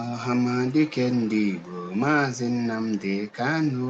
Ọhamadike ndị Igbo Maazị Nnamdi Kanu.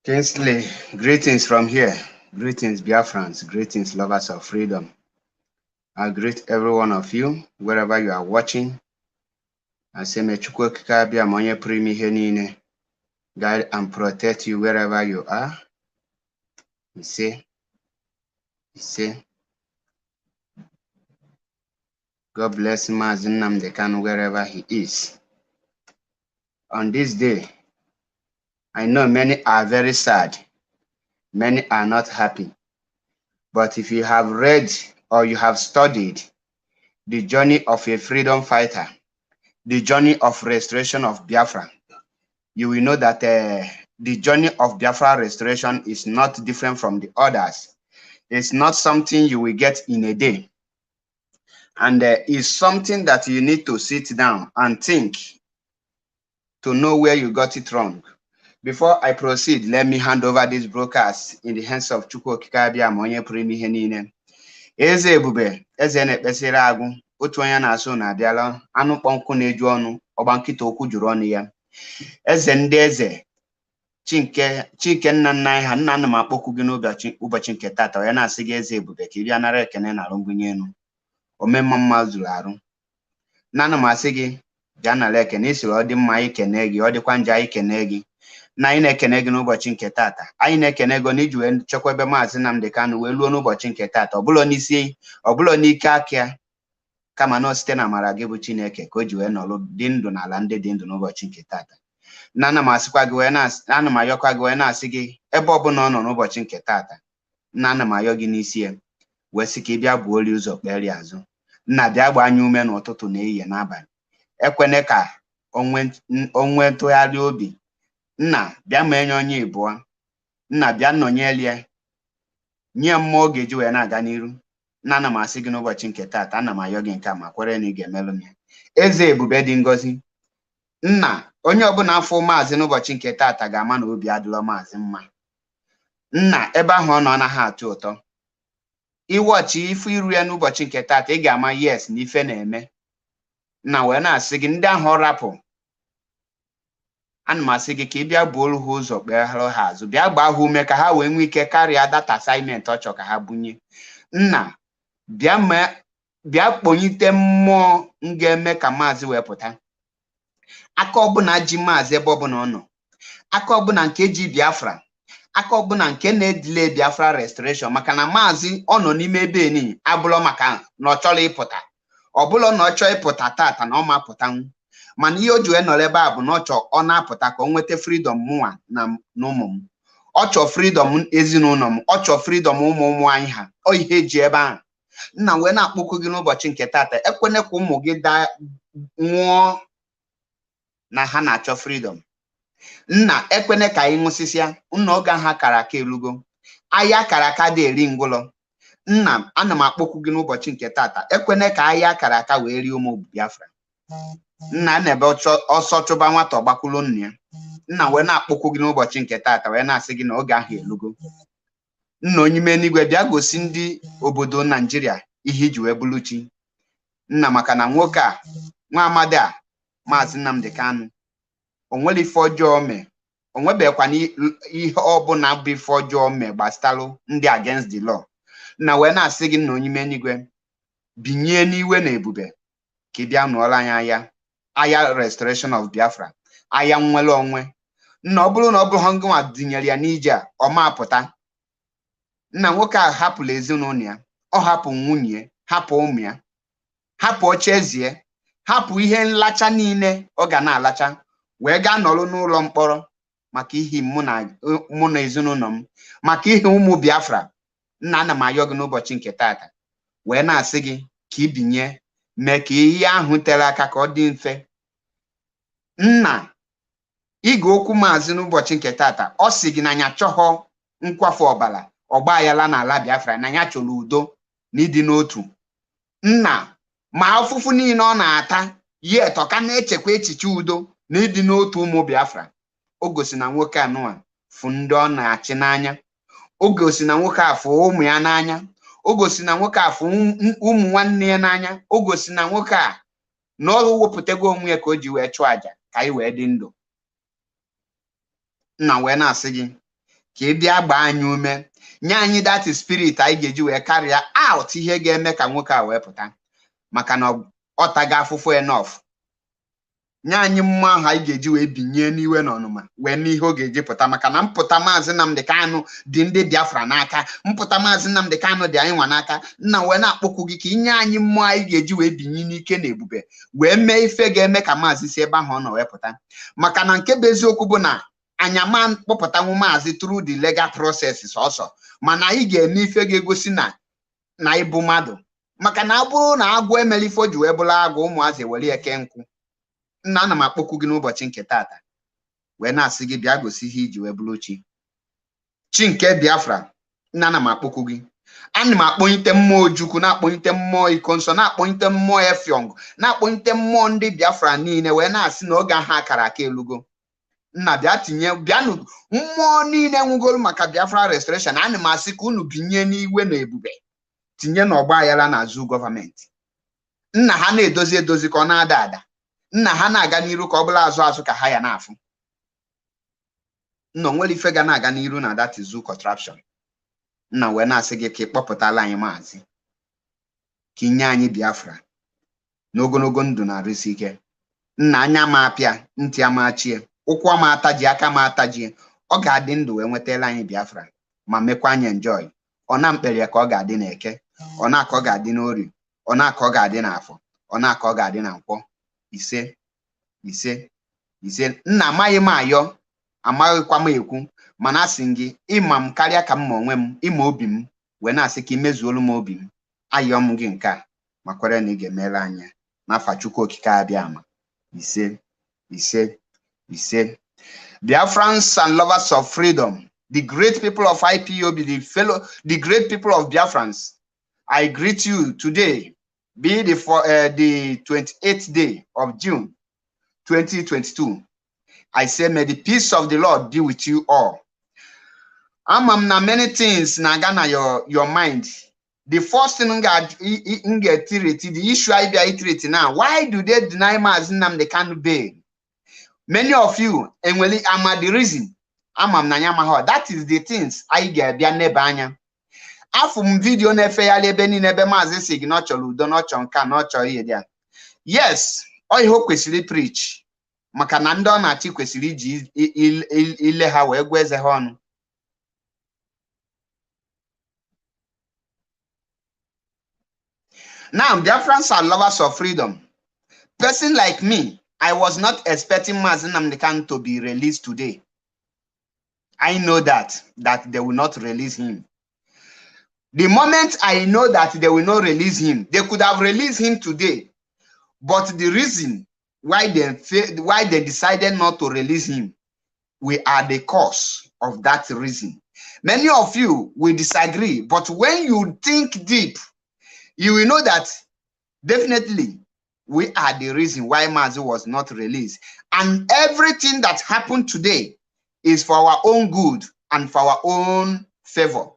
Kingsley, greetings from here. Greetings, Biafrans. Greetings, lovers of freedom. I greet every one of you, wherever you are watching. I say, may Chukwu Okike abịa ma onye pụrụ ime ihe niile guide and protect you wherever you are. He say, God bless Maazị Nnamdi Kanu wherever he is. On this day, I know many are very sad. Many are not happy. But if you have read or you have studied the journey of a freedom fighter, the journey of restoration of Biafra, you will know that the journey of Biafra restoration is not different from the others. It's not something you will get in a day. And it's something that you need to sit down and think to know where you got it wrong. Before I proceed, let me hand over this broadcast in the hands of Chukwu Okike abịa ma onye pụrụ ime ihe niile. Eze ebube, eze na-ekpesịrị agụ, otu onye na-asụ na-abịala, anụ kpọnkụ na-eju ọnụ, ọgba nkịta okwu juru ọnụ ya. Eze ndị eze, Chike nna nna anyị ha, nna nna m akpọkwu gị n'ụbọchị nke tata, onye na-asị gị eze ebube ka ị bịa nara ekene na arụmbunye elu. Omemma mma zuru arụ. Nna nna m asị gị bịa nara ekene, isiri ọ dị mma ikene gị, ọ dịkwa njọ ikene gị. Na anyị na-ekene gị n'ụbọchị nke tata, anyị na-ekene gị n'iji wee chekwebe Maazị Nnamdi Kanu wee luo n'ụbọchị nke tata, ọbụla n'ike aka ya, kama na site na amara gị bụ Chineke ka o ji wee nọrọ dị ndụ n'ala ndị dị ndụ n'ụbọchị nke tata. Na ana m asịkwa gị ana m ayọkwa gị wee na-asị gị ebe ọbụla ọ nọ n'ụbọchị nke tata, na ana m ayọ gị n'isi ya wee sị ka ị bịa buo ụzọ kpere azụ. Nna bịa gbaa anyị ume n'ụtụtụ na ehihie n'abalị. Ekwene ka onwe ntụgharị obi. Nna bịa ma enye onye ịbụọ. Nna bịa nọnyelie nye mmụọ oge ji wee na-aga n'iru. Nna ana m asị gị n'ụbọchị nke tata, ana m ayọ gị nke a ma kwere na ị ga-emelụ m ya. Eze ebube dị ngọzi. Nna onye ọbụla afọ Maazị n'ụbọchị nke tata ga-ama na obi adịla Maazị mma. Nna ebe ahụ ọ nọ anaghị atụ ụtọ. Iwọchi ife iru ya n'ụbọchị nke tata, ị ga-ama yes na ife na-eme. Nna wee na-asị gị ndị ahụ ọ rapụ, ana m asị gị ka ị bịa buoro ha ụzọ kpee ha azụ, bịa gbaa ha ume ka ha wee nwee ike karịa data assignment ọ chọ ka ha bunye. Nna bịa kpọnyite mmụọ ga-eme ka Maazị wee pụta. Aka ọbụla ji Maazị ebe ọbụla ọ nọ, aka ọbụla nke ji Biafra, aka ọbụla nke na-edile Biafra restoration, maka na Maazị ọ nọ n'ime ebe ni abụlọ maka na ọ chọrọ ịpụta. Ọbụla na ọ chọọ ịpụta tata na ọ ma pụtanwu, mana ihe o ji wee nọrọ ebe a bụ na ọ na-apụta ka o nweta freedom mụnwa na ụmụ m. Ọ chọọ freedom ezinụlọ m, ọ chọọ freedom ụmụ anyị ha. Ọ ihe eji ebe ahụ. Nna wee na-akpọkụ gị n'ụbọchị nke tata, ekwene ka ụmụ gị nwụọ na ha na-achọ freedom. Nna ekwene ka anyị nwụsịsịa. Nna oge ha kara aka elugo, ahịa kara aka dị eri ngwụlọ. Nna ana m akpọkụ gị n'ụbọchị nke tata, ekwene ka ahịa kara aka wee rie ụmụ Biafra. Nna na-ebe ọsọ chụba nwata ọgbakwulu nna ya. Nna wee na-akpọkụ gị n'ụbọchị nke tata wee na-asị gị na oge ahụ elugo. Nna onye ime n'igwe bịa gosi ndị obodo Naijiria ihe iji wee bụrụ chi. Nna maka na nwoke a, nwa amadi a, Maazị Nnamdi Kanu, o nwere ife ọjọọ mee, o nwebekwa ihe ọbụla bụ ife ọjọọ mee gbasalụ ndị against the law. Nna wee na-asị gị na onye ime n'igwe binye n'iwe na ebube ka ị bịa nụọrọ anyị agha restoration of Biafra, agha nnwere onwe. nna ọ bụrụ na ọ bụrụ ha ngwa dinyere ya n'ije a ọ ma apụta. Nna nwoke a hapụrụ ezinụlọ ya, ọ hapụ nwunye, hapụ ụmụ ya, hapụ ochezie, hapụ ihe nlacha niile ọ ga na-alacha, wee gaa nọrọ n'ụlọ mkpọrọ maka ihe mụ na ezinụlọ m, maka ihe ụmụ Biafra. Nna, ana m ayọ gị n'ụbọchị nke tata wee na-asị gị ka ibinye, mee ka ihe ahụ tere aka ka ọ dị mfe. Nna, ige okwu maazị n'ụbọchị nke tata, ọ sị gị na anya chọghọ nkwafu ọbara ọgba aghara n'ala Biafra, na ya chọrọ udo na ịdị n'otu. Nna, ma afụfụ niile ọ na-ata yet ọ ka na-echekwa echiche udo na ịdị n'otu ụmụ Biafra. O gosi na nwoke anụwa fụ ndị ọ na-achị n'anya, o gosi na nwoke a fụ ụmụ ya n'anya, o gosi na nwoke a fụ ụmụ nwanne ya n'anya, o gosi na nwoke a na ọ wepụtago onwe ya ka o ji wee chụọ àjà ka anyị wee dị ndụ. Nna wee na-asị gị ka ị bịa gbaa anyị ume, nye anyị that spirit anyị ga-eji wee karịa out ihe ga-eme ka nwoke a wee pụta, maka na ọ taga afụfụ enough. Nye anyị mmụọ ahụ anyị ga-eji wee binye n'iwe na ọnụma wee n'ihe ọ ga-eji pụta, maka na mpụta maazị Nnamdi Kanu dị ndị Biafra n'aka, mpụta maazị Nnamdi Kanu dị anyị nwa n'aka. Nna wee na-akpọkwu gị ka inye anyị mmụọ anyị ga-eji wee binye n'ike na ebube wee mee ife ga-eme ka maazị si ebe ahụ ọ nọ wee pụta. Maka na nke bụ eziokwu bụ na anya ma kpọpụtanwu maazị through the legal process ọsọ, mana anyị ga-eme ife ga-egosi na ịbụ mmadụ. Maka na ọ bụrụ na agwọ emeli ife o ji wee bụrụ agwọ, ụmụazị were eke nkwụ. Nna, ana m akpọkwu gị n'ụbọchị nke tata wee na-asị gị bịa gosi ihe iji wee bụrụ chi nke Biafra. Nna, ana m akpọkwu gị, ana m akpọnyite mmụọ Ojukwu, na-akpọnyite mmụọ Iko Nsọ, na-akpọnyite mmụọ Efiong, na-akpọnyite mmụọ ndị Biafra niile wee na-asị na oge ahụ akara aka elugo. Nna, bịa tinye, bịanụ mmụọ niile nwugolu maka Biafra restoration. Ana m asị ka unu binye n'iwe na ebube, tinye n'ọgba aghara n'azụ gọọmenti. Nna, ha na-edozi edozi ka ọ na-ada ada. Nna, ha na-aga n'iru ka ọ bụla azụ azụ ka ha ya na-afụ. Nna, onwere ife ga na-aga n'iru na that is contraption. Nna wee na-asị gị ka ị kpọpụtala anyị maazị, ka inye anyị Biafra n'ogologo ndụ na arụsi ike. Nna, anya ma apịa, ntị ama achie, ụkwụ ama ataji, aka ma ataji, ọ ga-adị ndụ wee nwetala anyị Biafra ma mekwa anyị enjoy. Ọ na mkpere ya ka ọ ga-adị n'Eke, ọ na-aka ọ ga-adị n'Orie, ọ na-aka ọ ga-adị n'Afọ, ọ na-aka ọ ga-adị na Nkwọ. Ise ise ise. Nna, amaghị m ayọ, amaghịkwa m ekwu, mana asị gị ịma m karịa ka m ma onwe m, ịma obi m, wee na-asị ka imezuolu m obi m. Ayọ m gị nke a ma kwere na ị ga-emere anya n'afa Chukwu okike abịa ama. Ise ise ise. Biafrans and lovers of freedom, the great people of IPOB, the great people of Biafrans, I greet you today, be the 28th day of June 2022. I say, may the peace of the Lord be with you all. Na many things na gana your mind. The first thing the issue I be iterate now. Why do they deny maazị Nnamdi Kanu bail? Many of you, and well, the reason. That is the things I get bia nebe anya. Afum video nefe ya lebe ni nebe maazị sig no chọrọ udo, no chọ nka, no chọ ihe dia. Yes, ọ ihe o kwesịrị preach. Maka na ndị ọ na-achị kwesịrị iji ile ha wee gwa eze ha ọnụ. Now, Biafrans are lovers of freedom. Person like me, I was not expecting maazị Nnamdi Kanu to be released today. I know that they will not release him. The moment I know that they will not release him, they could have released him today. But the reason why they decided not to release him, we are the cause of that reason. Many of you will disagree, but when you think deep, you will know that definitely we are the reason why Mazi was not released. And everything that happened today is for our own good and for our own favor.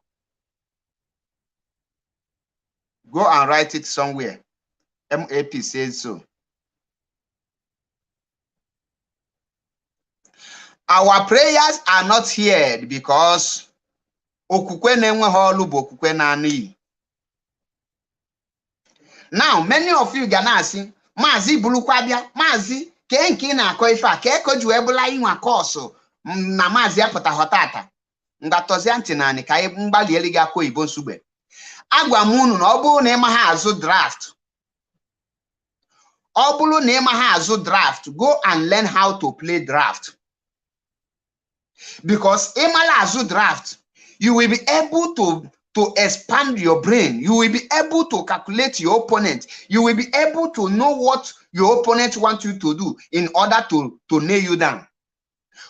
Go and write it somewhere. MAP says so. Our prayers are not heard because now many of you gonna say, Mazi bulukwabia, Mazi, ke nke na akọ ife a, ke ko ju ebula inwa course na mazi apụta hotata ngatọzi ntị naanị ka anyị mgbalieli gị akwa Igbo nsugbe. Agwa m unu na ọ bụrụ na ịma ha azụ draft, ọ bụrụ na ịma ha azụ draft, go and learn how to play draft. Because ịmala azụ draft, you will be able to expand your brain. You will be able to calculate your opponent. You will be able to know what your opponent wants you to do in order to nail you down.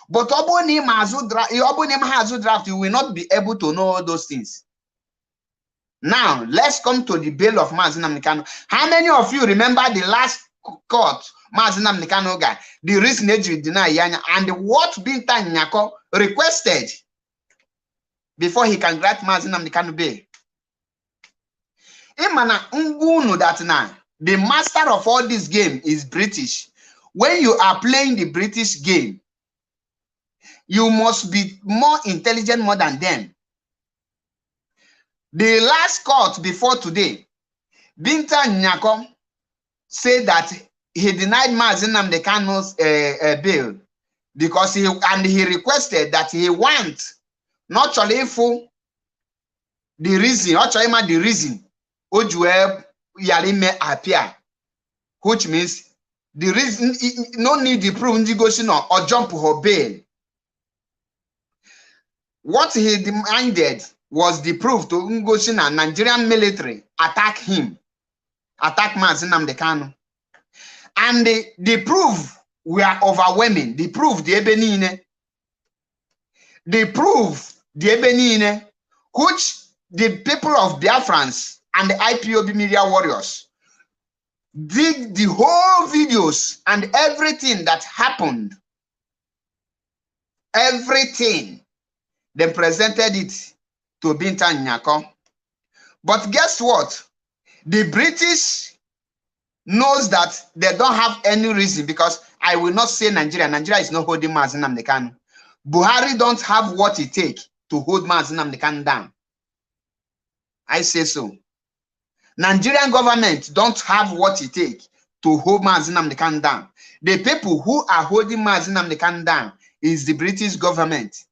But ọ bụrụ na ịma ha azụ draft, you will not be able to know all those things. Now, let's come to the bail of Mazi Nnamdi Kanu. How many of you remember the last court Mazi Nnamdi Kanu got? The reason they deny Yanya and what Binta Nyako requested before he can grant Mazi Nnamdi Kanu bail. Imana ngunu that now the master of all this game is British. When you are playing the British game, you must be more intelligent more than them. The last court before today, Binta Nyako said that he denied Mazi Nnamdi Kanu's bail because he requested that he wants not only for the reason, Ojue Yarime appear, which means the reason no need to prove or jump her bail. What he demanded was the proof to Ngoshin and Nigerian military attack Mazi Nnamdi Kanu. And the proof were overwhelming. The proof, the Ebenine, which the people of Biafrans and the IPOB media warriors did the whole videos and everything that happened. Everything. They presented it to Binta Nyako. But guess what? The British knows that they don't have any reason, because I will not say Nigeria. Nigeria is not holding Mazi Nnamdi Kanu. Buhari don't have what it takes to hold Mazi Nnamdi Kanu down. I say so. Nigerian government don't have what it takes to hold Mazi Nnamdi Kanu down. The people who are holding Mazi Nnamdi Kanu down is the British government.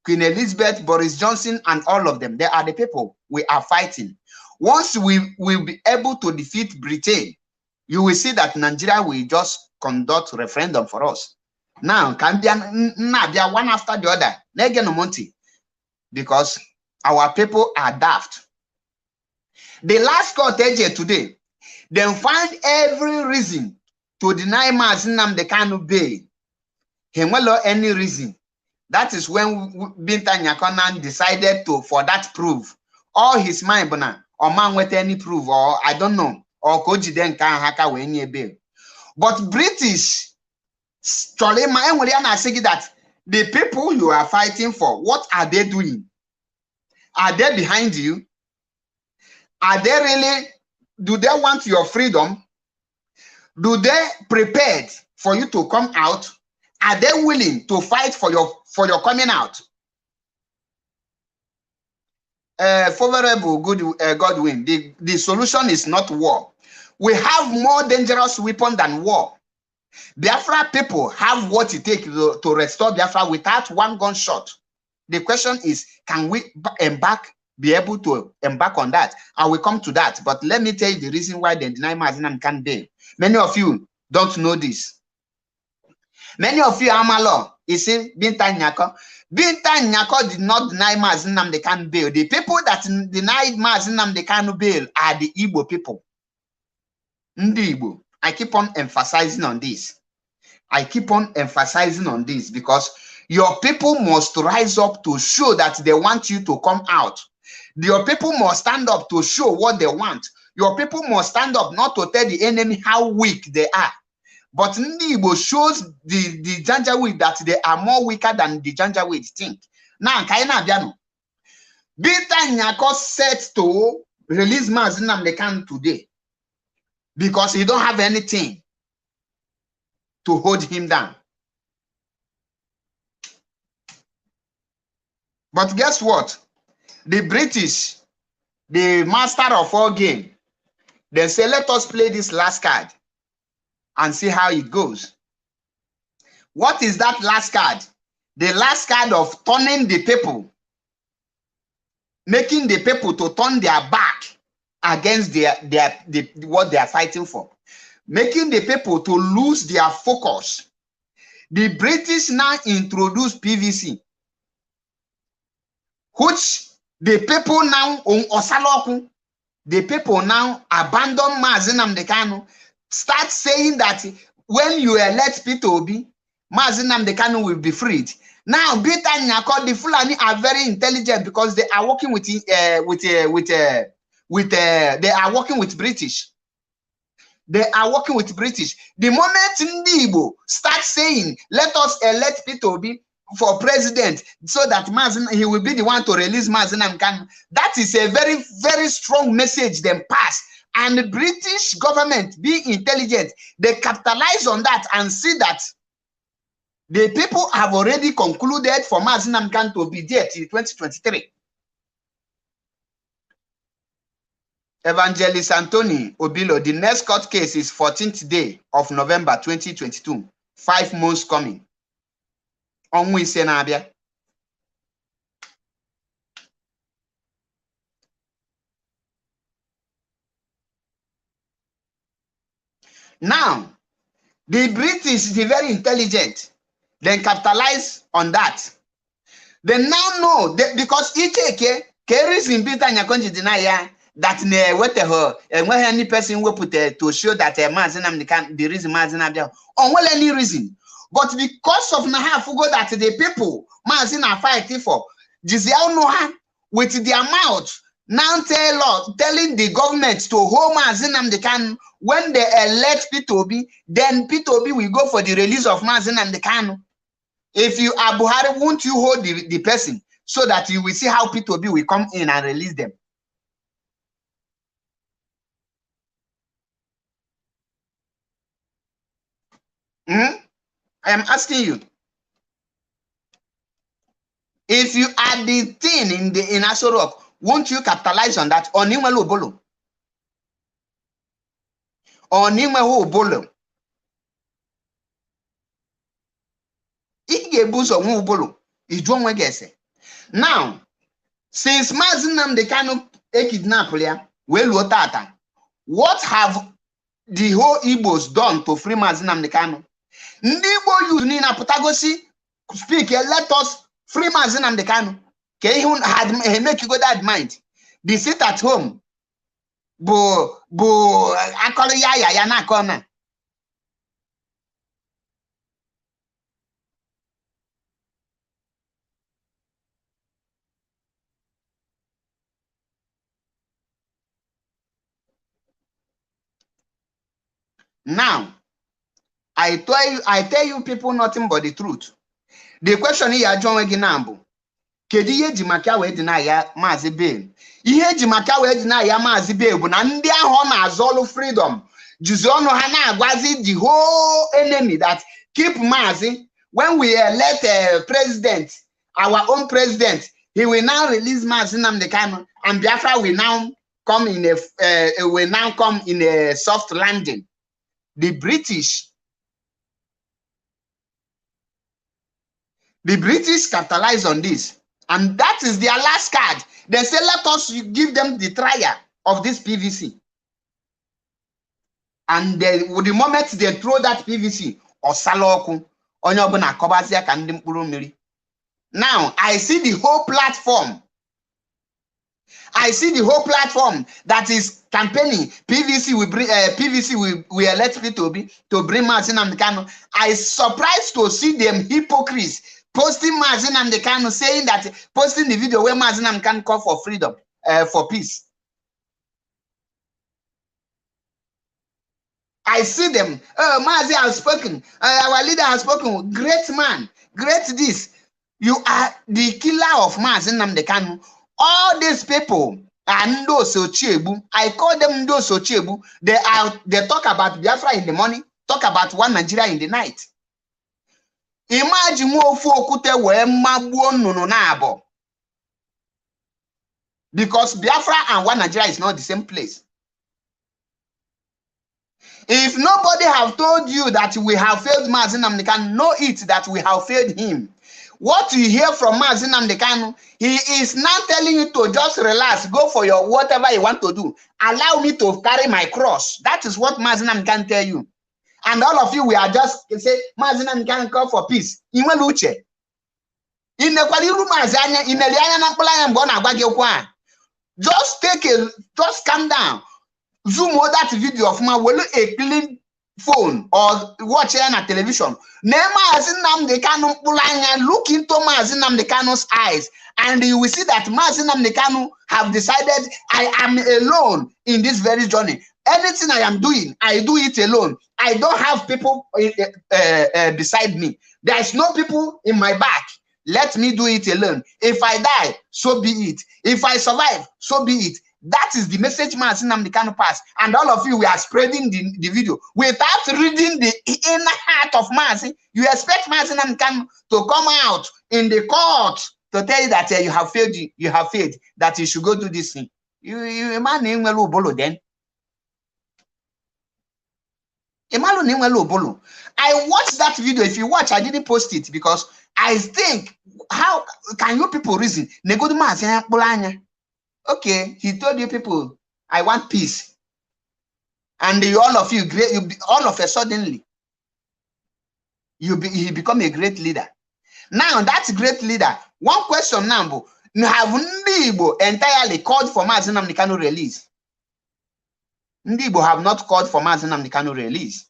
Queen Elizabeth, Boris Johnson, and all of them. They are the people we are fighting. Once we will be able to defeat Britain, you will see that Nigeria will just conduct referendum for us. Now, can be one after the other. Because our people are daft. The last court today, they find every reason to deny Mazi Nnamdi Kanu bail. He won't know any reason. That is when Binta Nyako decided for that proof. All his mind, or man with any proof, or I don't know, or Koji then can haka when ye bail. But British, that the people you are fighting for, what are they doing? Are they behind you? Are they really, do they want your freedom? Do they prepared for you to come out? Are they willing to fight for your coming out? Favorable Godwin, the solution is not war. We have more dangerous weapon than war. Biafra people have what it takes to restore Biafra without one gunshot. The question is, can we be able to embark on that? I will come to that. But let me tell you the reason why they deny Mazi Nnamdi Kanu bail. Many of you don't know this. Many of you are malo. You see, Binta Nyako. Binta Nyako did not deny Mazi Nnamdi Kanu bail. The people that denied Mazi Nnamdi Kanu bail are the Igbo people. Ndi Igbo. I keep on emphasizing on this. I keep on emphasizing on this because your people must rise up to show that they want you to come out. Your people must stand up to show what they want. Your people must stand up not to tell the enemy how weak they are. But Ndi Igbo shows the Janjaweed that they are more weaker than the Janjaweed think. Now, Kaina Biano. Binta Nyako set to release Mazi Nnamdi Kanu today because he don't have anything to hold him down. But guess what? The British, the master of all game, they say, let us play this last card and see how it goes. What is that last card? The last card of turning the people, making the people to turn their back against what they are fighting for, making the people to lose their focus. The British now introduced PVC, which the people now on Osaloku, the people now abandon Mazi Nnamdi Kanu, start saying that when you elect Peter Obi, Mazi Nnamdi Kanu will be freed. Now, Bita Nyako, the Fulani are very intelligent because they are working they are working with British. They are working with British. The moment Ndibo start saying, let us elect Peter Obi for president so that he will be the one to release Mazi Nnamdi Kanu, that is a very, very strong message them pass. And the British government, be intelligent, they capitalize on that and see that the people have already concluded for Mazi Nnamdi Kanu to be there till 2023. Evangelist Anthony Obilo, the next court case is 14th day of November 2022. 5 months coming. Onwe Senabia. Now, the British is very intelligent. They capitalize on that. They now know that because Ikeke carries in Peter Nyakonji deny that when any person will put to show that Mazi Nnamdi Kanu, the reason Mazi Nnamdi on well any reason. But because of Nahafugo that the people Mazi are fighting for, Jiziao Noha with their mouth now telling the government to hold Mazi Nnamdi Kanu. When they elect Peter Obi, then Peter Obi will go for the release of Mazi Nnamdi Kanu. If you are Buhari, won't you hold the person so that you will see how Peter Obi will come in and release them? I am asking you. If you are the thing in Aso Rock, won't you capitalize on that? Onimelo Bolo. Onimelo Bolo. Now, since Mazi Nnamdi Kanu kidnapped, what have the whole Igbos done to free Mazi Nnamdi Kanu? Ndibo you nina putagosi speak, let us free Mazi Nnamdi Kanu. He make you go that mind. They sit at home. Akolo ya na kona. Now, I tell you people nothing but the truth. The question here, John Weginambo, Kediye Jimaka we deny ya Mazi Bail. Ihe Jimaka we deny ya Mazi Bail, but Nandi Hona Zolo freedom. Juzono Hana Gwazi, the whole enemy that keep Mazi. When we elect a president, our own president, he will now release Mazi Nnamdi Kanu, and Biafra will now come in a soft landing. The British capitalize on this, and that is their last card. They say, let us give them the trial of this PVC. And the moment they throw that PVC, or Saloku, now I see the whole platform. I see the whole platform that is campaigning. PVC will elect Peter Obi to bring Mazi Nnamdi Kanu. I surprised to see them hypocrites posting Mazi Nnamdi Kanu, saying that, posting the video where Mazi Nnamdi Kanu call for freedom, for peace. I see them. Mazi has spoken. Our leader has spoken. Great man. Great this. You are the killer of Mazi Nnamdi Kanu. All these people are Ndoso Chiebu. I call them Ndoso Chiebu. They talk about Biafra in the morning, talk about one Nigeria in the night. Imagine because Biafra and one Nigeria is not the same place. If nobody have told you that we have failed Mazi Nnamdi Kanu, know it that we have failed him. What you hear from mazi Nnamdi Kanu, he is now telling you to just relax, go for your whatever you want to do. Allow me to carry my cross. That is what mazi Nnamdi Kanu tell you. And all of you, we are just say, mazi Nnamdi Kanu call for peace. Inwe luche. Just just calm down. Zoom all that video of my a clean phone or watch it on television. Nnamdi Kanu look into mazi Nnamdi Kanu's eyes, and you will see that mazi Nnamdi Kanu have decided, I am alone in this very journey. Anything I am doing, I do it alone. I don't have people beside me. There is no people in my back. Let me do it alone. If I die, so be it. If I survive, so be it. That is the message mazi Nnamdi Kanu passed. And all of you, we are spreading the video. Without reading the inner heart of mazi, you expect mazi Nnamdi Kanu to come out in the court to tell you that you have failed, that you should go do this thing. You man in bolo then. I watched that video. If you watch, I didn't post it because I think, how can you people reason? Okay, he told you people, I want peace. And all of you, all of a suddenly, he become a great leader. Now, that's a great leader. One question now, have Ndi Igbo entirely called for mazi Nnamdi Kanu release? Ndi Igbo have not called for mazi Nnamdi Kanu release.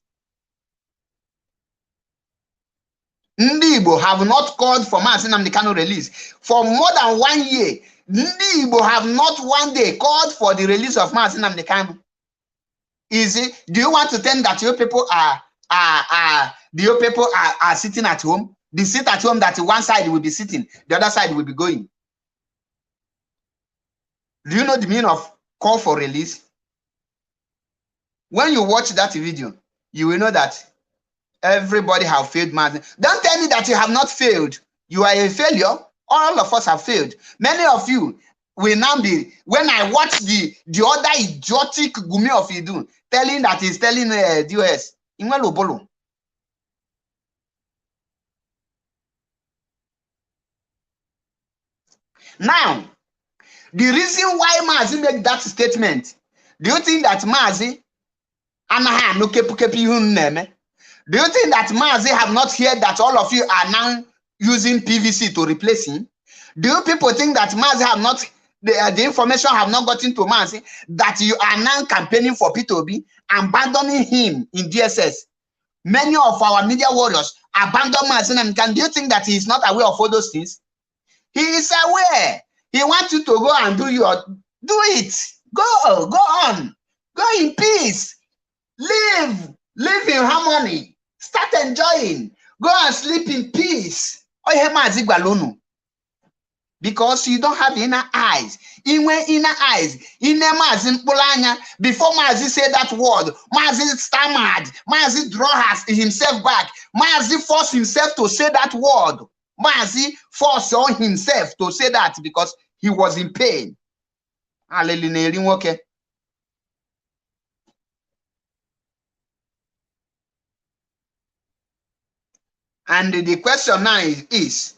Ndi Igbo have not called for mazi Nnamdi Kanu release. For more than 1 year, Ndi Igbo have not one day called for the release of mazi Nnamdi Kanu. Is it? Do you want to tell that your people are sitting at home? They sit at home that one side will be sitting, the other side will be going. Do you know the meaning of call for release? When you watch that video, you will know that everybody have failed mazi. Don't tell me that you have not failed. You are a failure. All of us have failed. Many of you will now be, when I watch the other idiotic Gumi of Idun telling that he's telling the US, now, the reason why mazi make that statement, do you think that mazi do you think that mazi have not heard that all of you are now using PVC to replace him? Do you people think that mazi have not, the information have not gotten to mazi that you are now campaigning for P2B, abandoning him in DSS? Many of our media warriors abandon mazi Nnamdi Kanu. Do you think that he is not aware of all those things? He is aware. He wants you to go and do it. Go on. Go in peace. Live in harmony. Start enjoying. Go and sleep in peace. Because you don't have inner eyes. Inner eyes. Before mazi said that word, mazi stammered. Mazi draw himself back. Mazi forced himself to say that word. Mazi forced on himself to say that because he was in pain. And the question now is,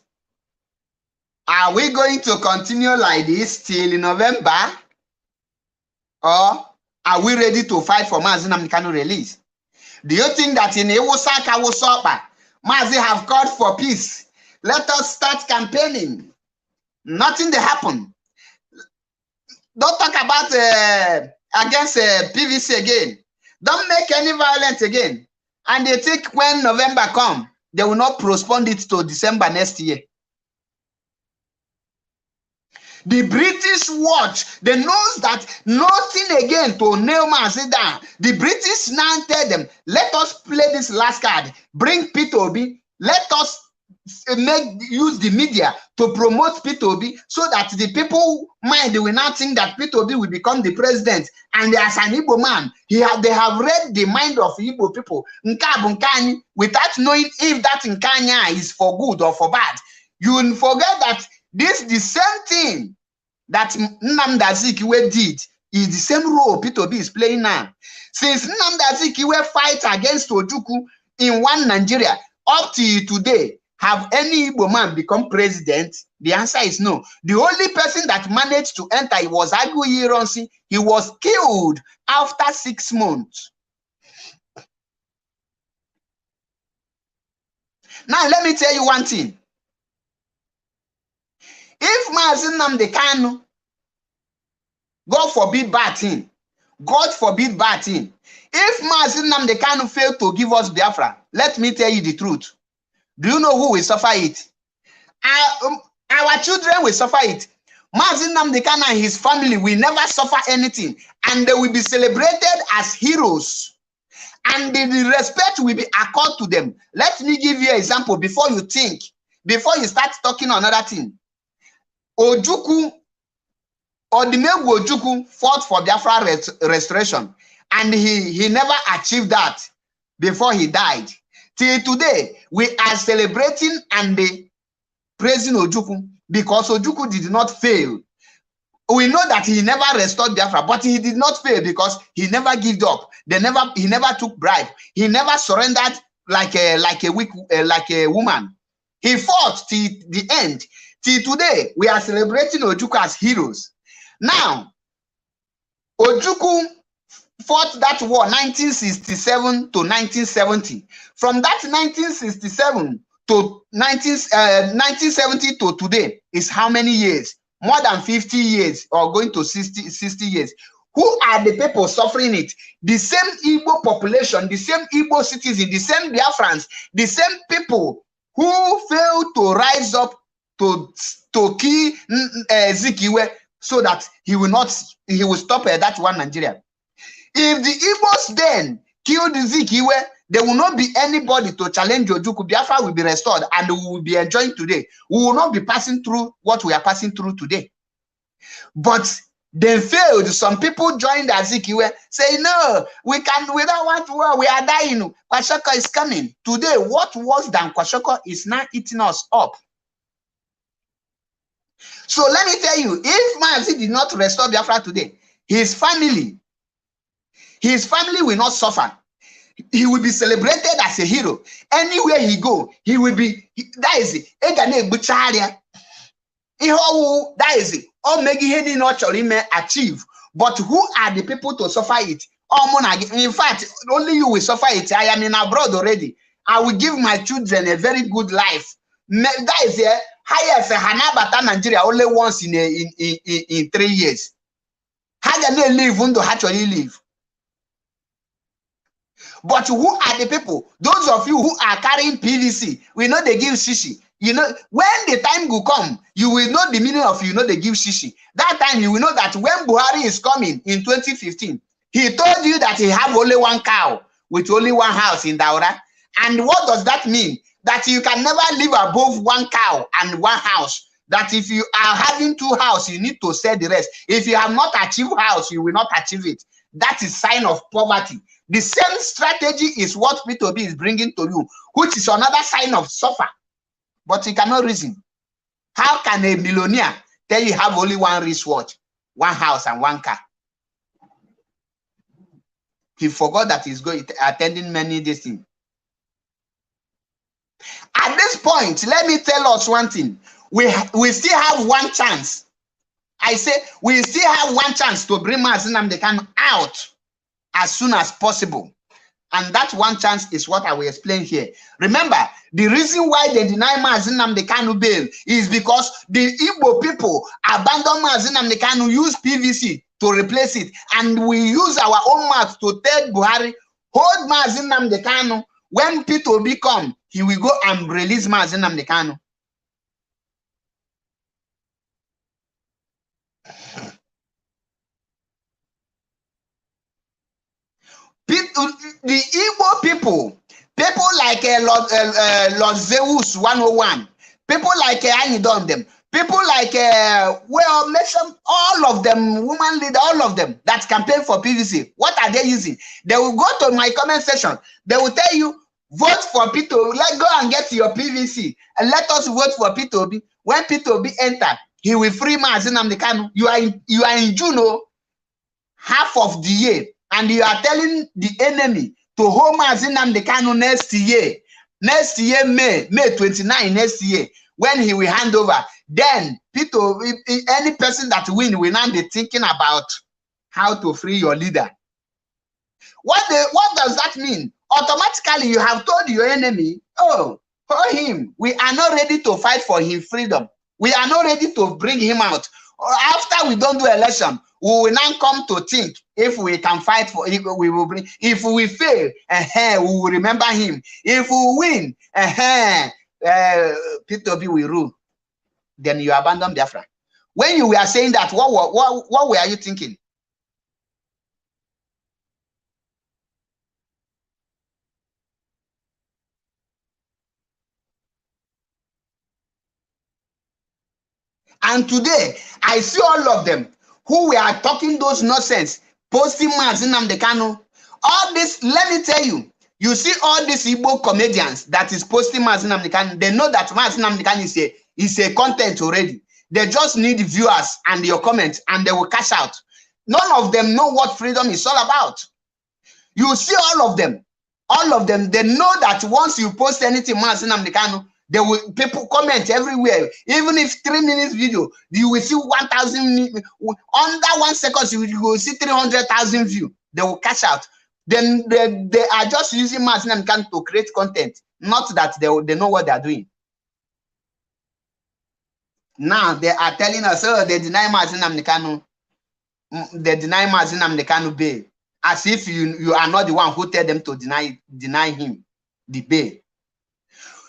are we going to continue like this till November? Or are we ready to fight for mazi Nnamdi Kanu release? Do you think that in Ewusaka Wusopa, mazi have called for peace? Let us start campaigning. Nothing will happen. Don't talk about against PVC again. Don't make any violence again. And they think when November comes, they will not postpone it to December next year. The British watch. They know that nothing again to nail mazi down. The British now tell them, let us play this last card. Bring P2B. Let us use the media to promote P2B so that the people mind, they will not think that P2B will become the president. And as an Igbo man, they have read the mind of Igbo people without knowing if that Nkanya is for good or for bad. You will forget that this the same thing that Nnamdi Azikiwe did is the same role P2B is playing now. Since Nnamdi Azikiwe fight against Ojukwu in one Nigeria, up to today, Have any Igbo man become president? The answer is no. The only person that managed to enter was Aguiyi Ironsi. He was killed after 6 months. Now, let me tell you one thing. If Mazi Nnamdi Kanu, God forbid bad thing, God forbid bad thing, if Mazi Nnamdi Kanu failed to give us Biafra, let me tell you the truth. Do you know who will suffer it? Our children will suffer it. Mazi Nnamdi Kanu and his family will never suffer anything, and they will be celebrated as heroes. And the respect will be accorded to them. Let me give you an example before you think, before you start talking another thing. Ojukwu, Odimegwu Ojukwu fought for Biafra restoration, and he never achieved that before he died. Till today, we are celebrating and praising Ojukwu because Ojukwu did not fail. We know that he never restored Biafra, but he did not fail because he never gave up. He never took bribe. He never surrendered like a woman. He fought till the end. Till today, we are celebrating Ojukwu as heroes. Now, Ojukwu fought that war 1967 to 1970. From that 1967 to 1970 to today is how many years? More than 50 years, or going to 60 years. Who are the people suffering it? The same Igbo population, the same Igbo citizens, the same Biafrans, the same people who failed to rise up to kill Zikiwe so that he will stop that one Nigeria. If the Igbos then killed Zikiwe, there will not be anybody to challenge Ojukwu. Biafra will be restored, and we will be enjoying today. We will not be passing through what we are passing through today. But they failed. Some people joined Azikiwe, say, no, we don't want war, we are dying. Kwashiorkor is coming. Today, what worse than Kwashiorkor is now eating us up. So let me tell you, if Mazi did not restore Biafra today, his family will not suffer. He will be celebrated as a hero. Anywhere he go, he will be, that is it. That is it. All Megihedi not achieve. But who are the people to suffer it? In fact, only you will suffer it. I am in abroad already. I will give my children a very good life. That is it. Highest Hanabata Nigeria only once in 3 years. How can they live when they actually live? But who are the people? Those of you who are carrying PVC, we know they give shishi. You know, when the time will come, you will know the meaning of, they give shishi. That time you will know that when Buhari is coming in 2015, he told you that he have only one cow with only one house in Daura. And what does that mean? That you can never live above one cow and one house. That if you are having 2 houses, you need to sell the rest. If you have not achieved house, you will not achieve it. That is sign of poverty. The same strategy is what P2B is bringing to you, which is another sign of suffer. But you cannot reason. How can a millionaire tell you have only one wristwatch, one house, and one car? He forgot that he's going attending many this thing. At this point, let me tell us one thing. We still have one chance. I say we still have one chance to bring Mazi Nnamdi Kanu out as soon as possible. And that one chance is what I will explain here. Remember, the reason why they deny Mazi Nnamdi Kanu bail is because the Igbo people abandon Mazi Nnamdi Kanu, use PVC to replace it. And we use our own mouth to tell Buhari, hold Mazi Nnamdi Kanu. When P2B come, he will go and release Mazi Nnamdi Kanu. The Igbo people like Lord Zeus 101, people like Anyidon them, people like well, mention all of them, woman leader, all of them that campaign for PVC. What are they using? They will go to my comment section. They will tell you, vote for P2B. Let's go and get your PVC and let us vote for P2B. When P2B enter, he will free Mazi Nnamdi Kanu. You are in Juno, half of the year. And you are telling the enemy to hold Mazi Nnamdi Kanu next year. Next year, May 29, next year, when he will hand over, then Peter, any person that win will now be thinking about how to free your leader. What does that mean? Automatically, you have told your enemy, oh, for him, we are not ready to fight for his freedom. We are not ready to bring him out. After we don't do election, we will now come to think if we can fight for, if we will bring, if we fail, we will remember him. If we win, Peter B will rule. Then you abandon Biafra. When you were saying that, what were you thinking? And today, I see all of them who were talking those nonsense, posting mazi Nnamdi Kanu. All this, let me tell you, you see all these Igbo comedians that is posting mazi Nnamdi Kanu, they know that mazi Nnamdi Kanu is a content already. They just need viewers and your comments, and they will cash out. None of them know what freedom is all about. You see all of them, they know that once you post anything mazi Nnamdi Kanu, there will people comment everywhere. Even if 3 minutes video, you will see 1,000 under 1 second. You will see 300,000 views. They will cash out. Then they are just using mazi Nnamdi Kanu to create content, not that they know what they are doing. Now they are telling us, oh, they deny mazi Nnamdi Kanu. They deny mazi Nnamdi Kanu bail, as if you are not the one who tell them to deny him the bail.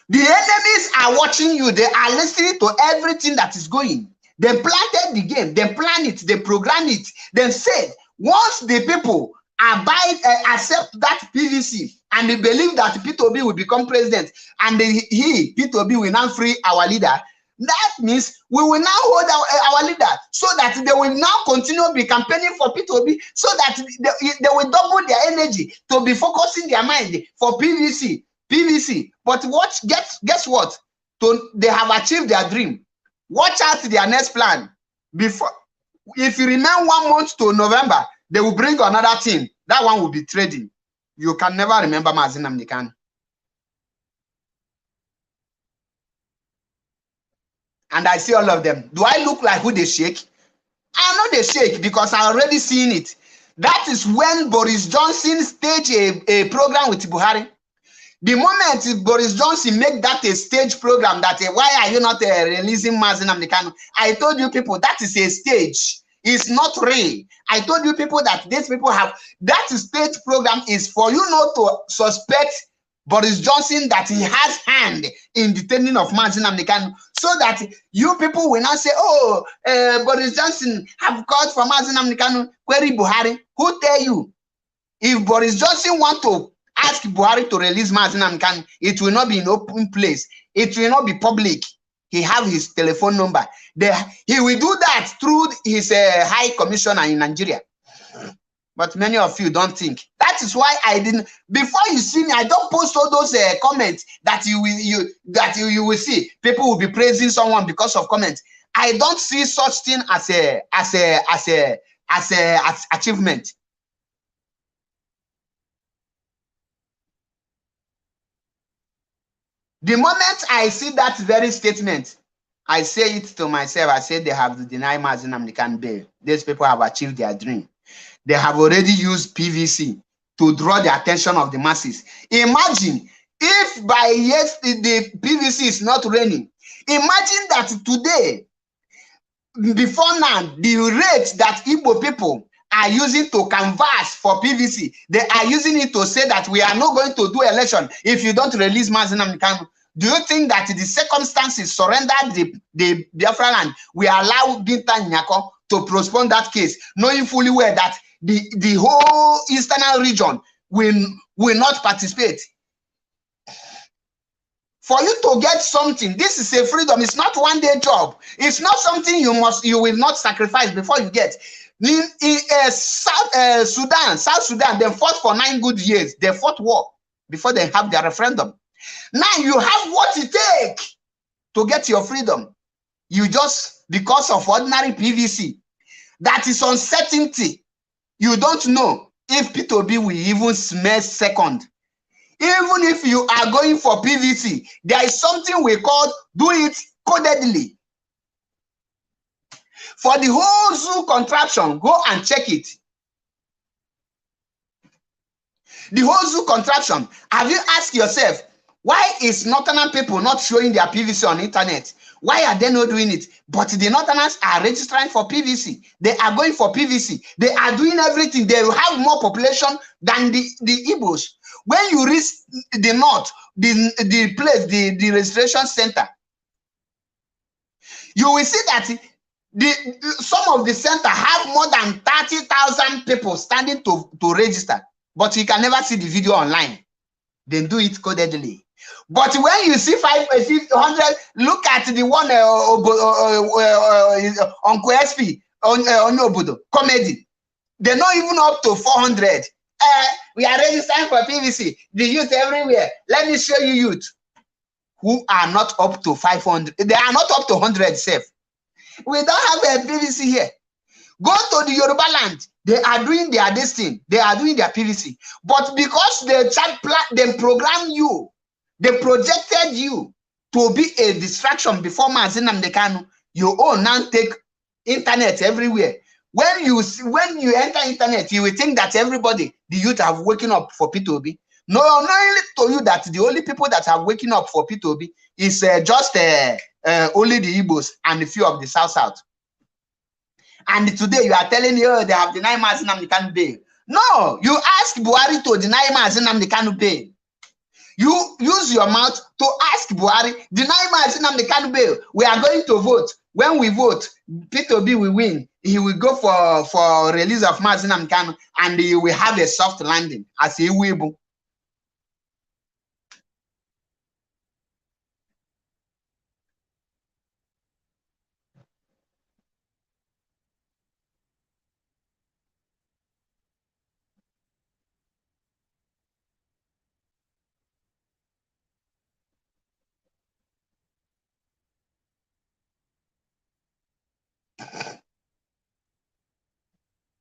The enemies are watching you. They are listening to everything that is going. They planted the game. They plan it. They program it. They said, once the people accept that PVC and they believe that Peter Obi will become president and Peter Obi will now free our leader, that means we will now hold our leader so that they will now continue to be campaigning for Peter Obi, so that they will double their energy to be focusing their mind for PVC. But guess what? They have achieved their dream. Watch out their next plan. Before, if you remain 1 month to November, they will bring another thing. That one will be trading. You can never remember mazi Nnamdi Kanu. And I see all of them. Do I look like who they shake? I know they shake because I already seen it. That is when Boris Johnson staged a program with Buhari. The moment Boris Johnson make that a stage program, that why are you not releasing mazi Nnamdi Kanu? I told you people that is a stage. It's not real. I told you people that these people have that stage program is for you not to suspect Boris Johnson that he has hand in detaining of mazi Nnamdi Kanu, so that you people will not say, oh, Boris Johnson have called for mazi Nnamdi Kanu, query Buhari. Who tell you? If Boris Johnson want to ask Buhari to release mazi Nnamdi Kanu, it will not be in open place. It will not be public. He have his telephone number. He will do that through his high commissioner in Nigeria. But many of you don't think. That is why I didn't. Before you see me, I don't post all those comments that you will see. People will be praising someone because of comments. I don't see such thing as achievement. The moment I see that very statement, I say it to myself. I say they have to deny mazi Nnamdi Kanu bail. These people have achieved their dream. They have already used PVC to draw the attention of the masses. Imagine if by yesterday the PVC is not raining. Imagine that today, before now, the rate that Igbo people are using to canvass for PVC, they are using it to say that we are not going to do election if you don't release mazi Nnamdi Kanu. Do you think that the circumstances surrendered the Biafra land will allow Binta Nyako to postpone that case, knowing fully well that the whole eastern region will not participate? For you to get something, this is a freedom. It's not one-day job. It's not something you will not sacrifice before you get. In South Sudan, they fought for 9 good years. They fought war before they have their referendum. Now you have what it takes to get your freedom. You just, because of ordinary PVC, that is uncertainty. You don't know if Peter Obi will even smell second. Even if you are going for PVC, there is something we call do it codedly. For the whole zoo contraption, go and check it. The whole zoo contraption, have you asked yourself, why is Northern people not showing their PVC on internet? Why are they not doing it? But the Northerners are registering for PVC. They are going for PVC. They are doing everything. They have more population than the Igbos. When you reach the north, the place, the registration center, you will see that some of the center have more than 30,000 people standing to register, but you can never see the video online. They do it codedly. But when you see 500, look at the one on QSP, on Obodo, comedy. They're not even up to 400. We are registering for PVC. The youth everywhere. Let me show you youth who are not up to 500. They are not up to 100 safe. We don't have a PVC here. Go to the Yoruba land. They are doing their this thing. They are doing their PVC. But because they program you, they projected you to be a distraction before mazi Nnamdi Kanu, you all now take internet everywhere. When you enter internet, you will think that everybody, the youth, have waken up for P2B. No, not only to you that the only people that have waken up for P2B is just only the Igbos and a few of the South. And today you are telling you they have denied mazi Nnamdi Kanu bail. No, you ask Buhari to deny mazi Nnamdi Kanu bail. You use your mouth to ask Buhari, deny mazi Nnamdi Kanu bail. We are going to vote. When we vote, P2B will win. He will go for release of mazi Nnamdi Kanu, and he will have a soft landing as a Weibo.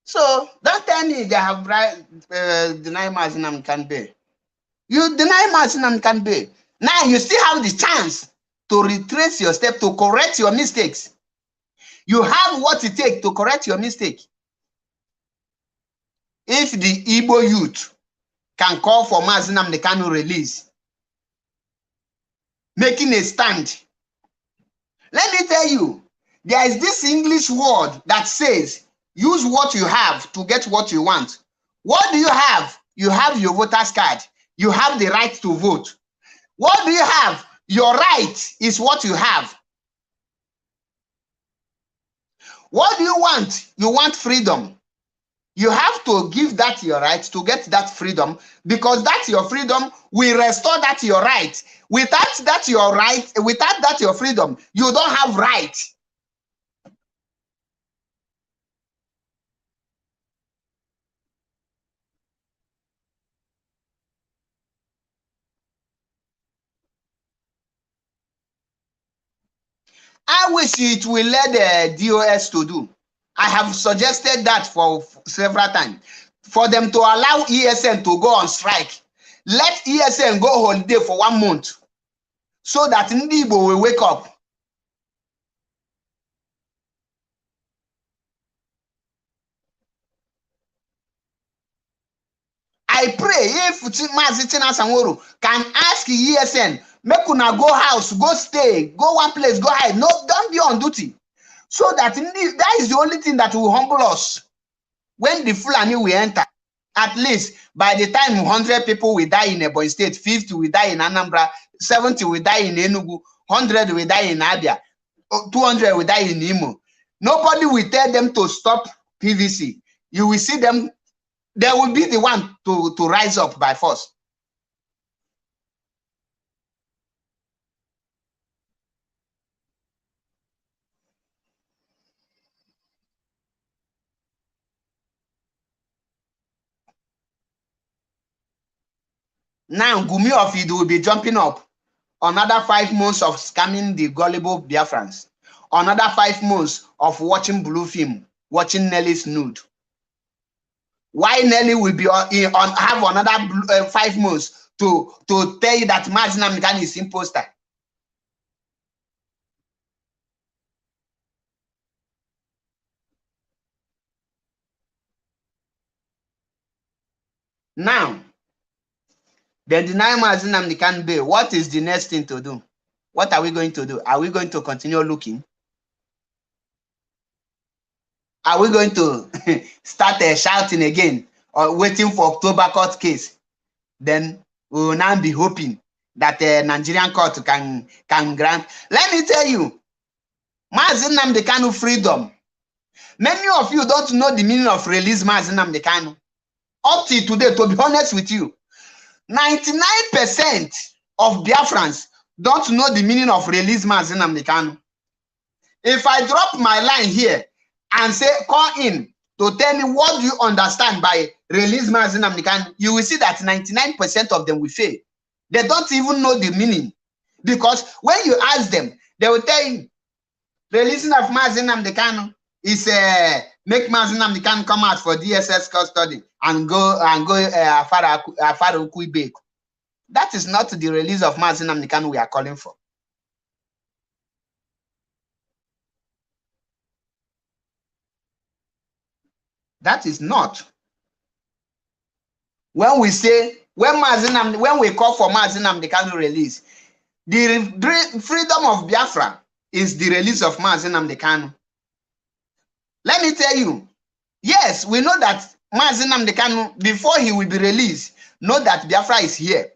So don't tell me they have denied mazi Nnamdi Kanu bail. You deny mazi Nnamdi Kanu bail. Now you still have the chance to retrace your step, to correct your mistakes. You have what it takes to correct your mistake. If the Igbo youth can call for mazi Nnamdi Kanu release, making a stand. Let me tell you, there is this English word that says, use what you have to get what you want. What do you have? You have your voter's card. You have the right to vote. What do you have? Your right is what you have. What do you want? You want freedom. You have to give that your right to get that freedom, because that's your freedom will restore that your right. Without that your right, without that your freedom, you don't have right. I wish it will let the DOS to do. I have suggested that for several times, for them to allow ESN to go on strike. Let ESN go holiday for 1 month so that Ndi Igbo will wake up. I pray if Mazi Sanwo-Olu can ask ESN, make una go house, go stay, go one place, go hide. No, don't be on duty. So that that is the only thing that will humble us. When the Fulani will enter, at least by the time 100 people will die in Ebonyi State, 50 will die in Anambra, 70 will die in Enugu, 100 will die in Abia, 200 will die in Imo. Nobody will tell them to stop PVC. You will see them, they will be the one to rise up by force. Now, Gumi of it will be jumping up. Another 5 months of scamming the gullible Biafrans. Another 5 months of watching blue film, watching Nelly's nude. Why Nelly will be have another 5 months to tell you that Mazi Nnamdi Kanu is imposter. Now, they deny Mazi Nnamdi Kanu bail. What is the next thing to do? What are we going to do? Are we going to continue looking? Are we going to start shouting again or waiting for October court case? Then we will now be hoping that Nigerian court can grant. Let me tell you, Mazi Nnamdi Kanu freedom. Many of you don't know the meaning of release Mazi Nnamdi Kanu. Up till today, to be honest with you, 99% of Biafrans don't know the meaning of release Mazi Nnamdi Kanu. If I drop my line here and say, call in to tell me what do you understand by release Mazi Nnamdi Kanu, you will see that 99% of them will fail. They don't even know the meaning. Because when you ask them, they will tell you, releasing of Mazi Nnamdi Kanu is make Mazi Nnamdi Kanu come out for DSS custody and go Afara Ukwu. That is not the release of Mazi Nnamdi Kanu we are calling for. That is not. When we say, when we call for Mazi Nnamdi Kanu release, the freedom of Biafra is the release of Mazi Nnamdi Kanu. Let me tell you, yes, we know that Mazi Nnamdi Kanu, before he will be released, know that Biafra is here.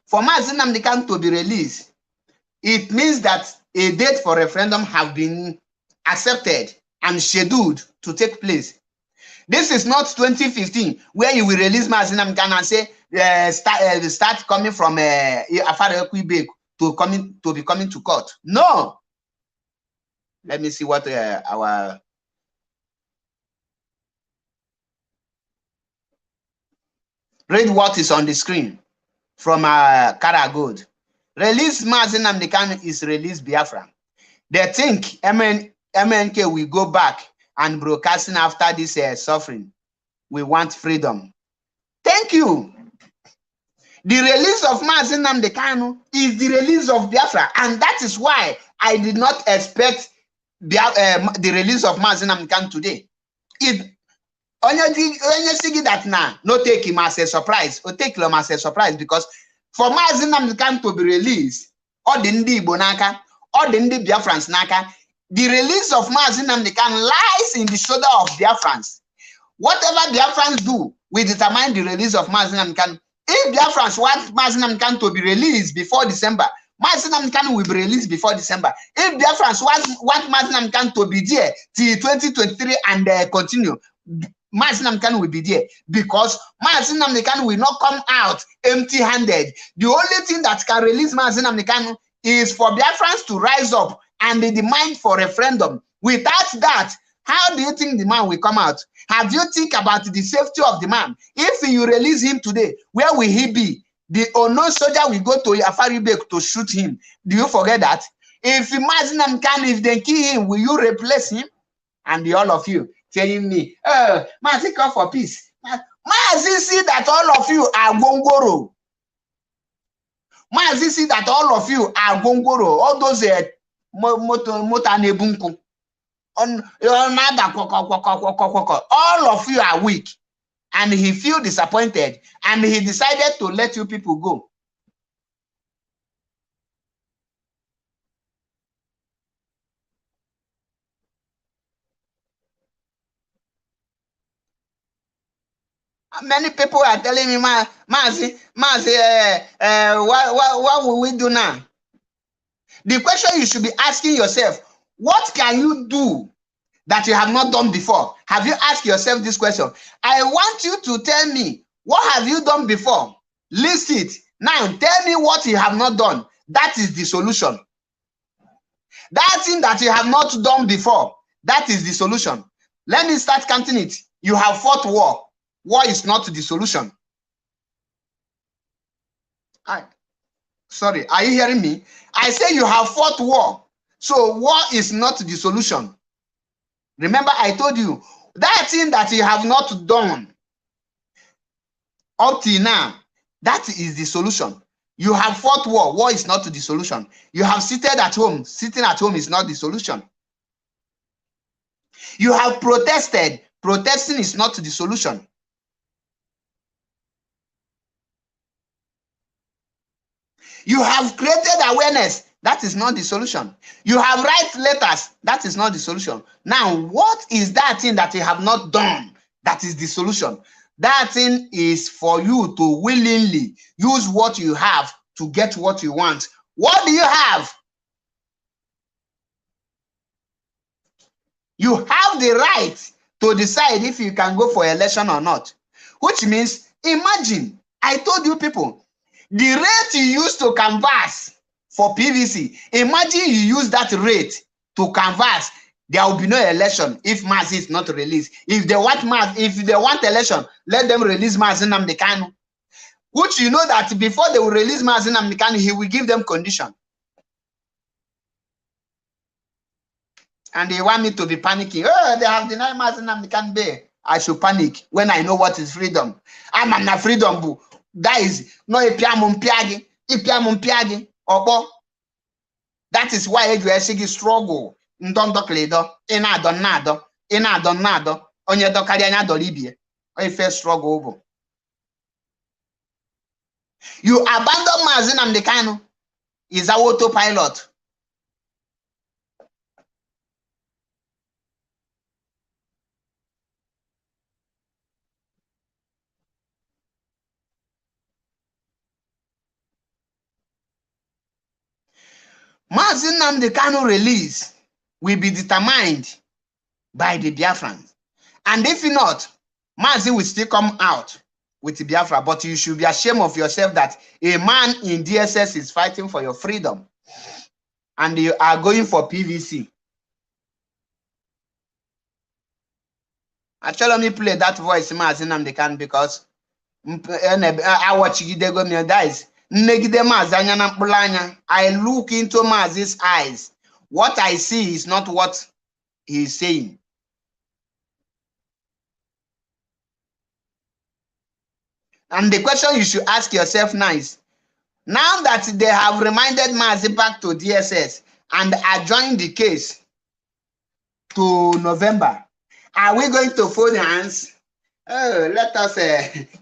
For Mazi Nnamdi Kanu to be released, it means that a date for referendum have been accepted and scheduled to take place. This is not 2015, where you will release Mazi Nnamdi Kanu and say, start coming from Afara Ukwu to be coming to court. No. Let me see what our read what is on the screen from Karagod. Release Mazi Nnamdi Kanu is release Biafra. They think MNK will go back and broadcasting after this suffering. We want freedom. Thank you. The release of Mazi Nnamdi Kanu is the release of Biafra, and that is why I did not expect the release of Mazi Nnamdi Kanu today. If onye that now no take him as a surprise, or take him as a surprise, because for Mazi Nnamdi Kanu to be released, all the Ndi Igbo naka, all the Ndi Biafrans naka, the release of Mazi Nnamdi Kanu lies in the shoulder of Biafrans. Whatever Biafrans do, we determine the release of Mazi Nnamdi Kanu. If Biafrans want Mazi Nnamdi Kanu to be released before December, Mazi Nnamdi Kanu will be released before December. If Biafrans want Mazi Nnamdi Kanu to be there till 2023 and continue, Mazi Nnamdi Kanu will be there, because Mazi Nnamdi Kanu will not come out empty-handed. The only thing that can release Mazi Nnamdi Kanu is for Biafrans to rise up and they demand for referendum. Without that, how do you think the man will come out? Have you think about the safety of the man? If you release him today, where will he be? The unknown soldier will go to Afari Bek to shoot him. Do you forget that? If Mazi Nnamdi Kanu, if they kill him, will you replace him? And all of you telling me, Mazi, call for peace. Mazi, see that all of you are gongoro. Mazi, see that all of you are gongoro. All those motanebunku. All of you are weak, and he feel disappointed, and he decided to let you people go. Many people are telling me, Mazi, what will we do now? The question you should be asking yourself, what can you do that you have not done before? Have you asked yourself this question? I want you to tell me, what have you done before? List it. Now tell me what you have not done. That is the solution. That thing that you have not done before, that is the solution. Let me start counting it. You have fought war. War is not the solution. Sorry, are you hearing me? I say you have fought war. So war is not the solution. Remember, I told you, That thing that you have not done up till now, that is the solution. You have fought war. War is not the solution. You have seated at home. Sitting at home is not the solution. You have protested. Protesting is not the solution. You have created awareness. That is not the solution. You have write letters. That is not the solution. Now, what is that thing that you have not done? That is the solution. That thing is for you to willingly use what you have to get what you want. What do you have? You have the right to decide if you can go for election or not. Which means, imagine, I told you people, the rate you used to canvass for PVC, imagine you use that rate to canvass, there will be no election if mazi is not released. If they want election, let them release mazi Nnamdi Kanu. Which you know that before they will release mazi Nnamdi Kanu, he will give them condition. And they want me to be panicking. Oh, they have denied mazi Nnamdi Kanu bail. I should panic when I know what is freedom. I'm not freedom, boo. That is no ipiamumpiagi. Opo. That is why you struggle. Ndondokledo. Inadonado. Onye dokarianya dolibie. Or first struggle. You abandon mazi Nnamdi Kanu. Is our autopilot. Mazi Nnamdi Kanu release will be determined by the Biafrans. And if not, Mazi will still come out with the Biafra. But you should be ashamed of yourself that a man in DSS is fighting for your freedom. And you are going for PVC. Actually, let me play that voice, Mazi Nnamdi Kanu, because I watch you, they go me dies. I look into Mazi's eyes. What I see is not what he is saying. And the question you should ask yourself now is, now that they have reminded Mazi back to DSS and adjourned the case to November, are we going to fold hands? Oh, let us,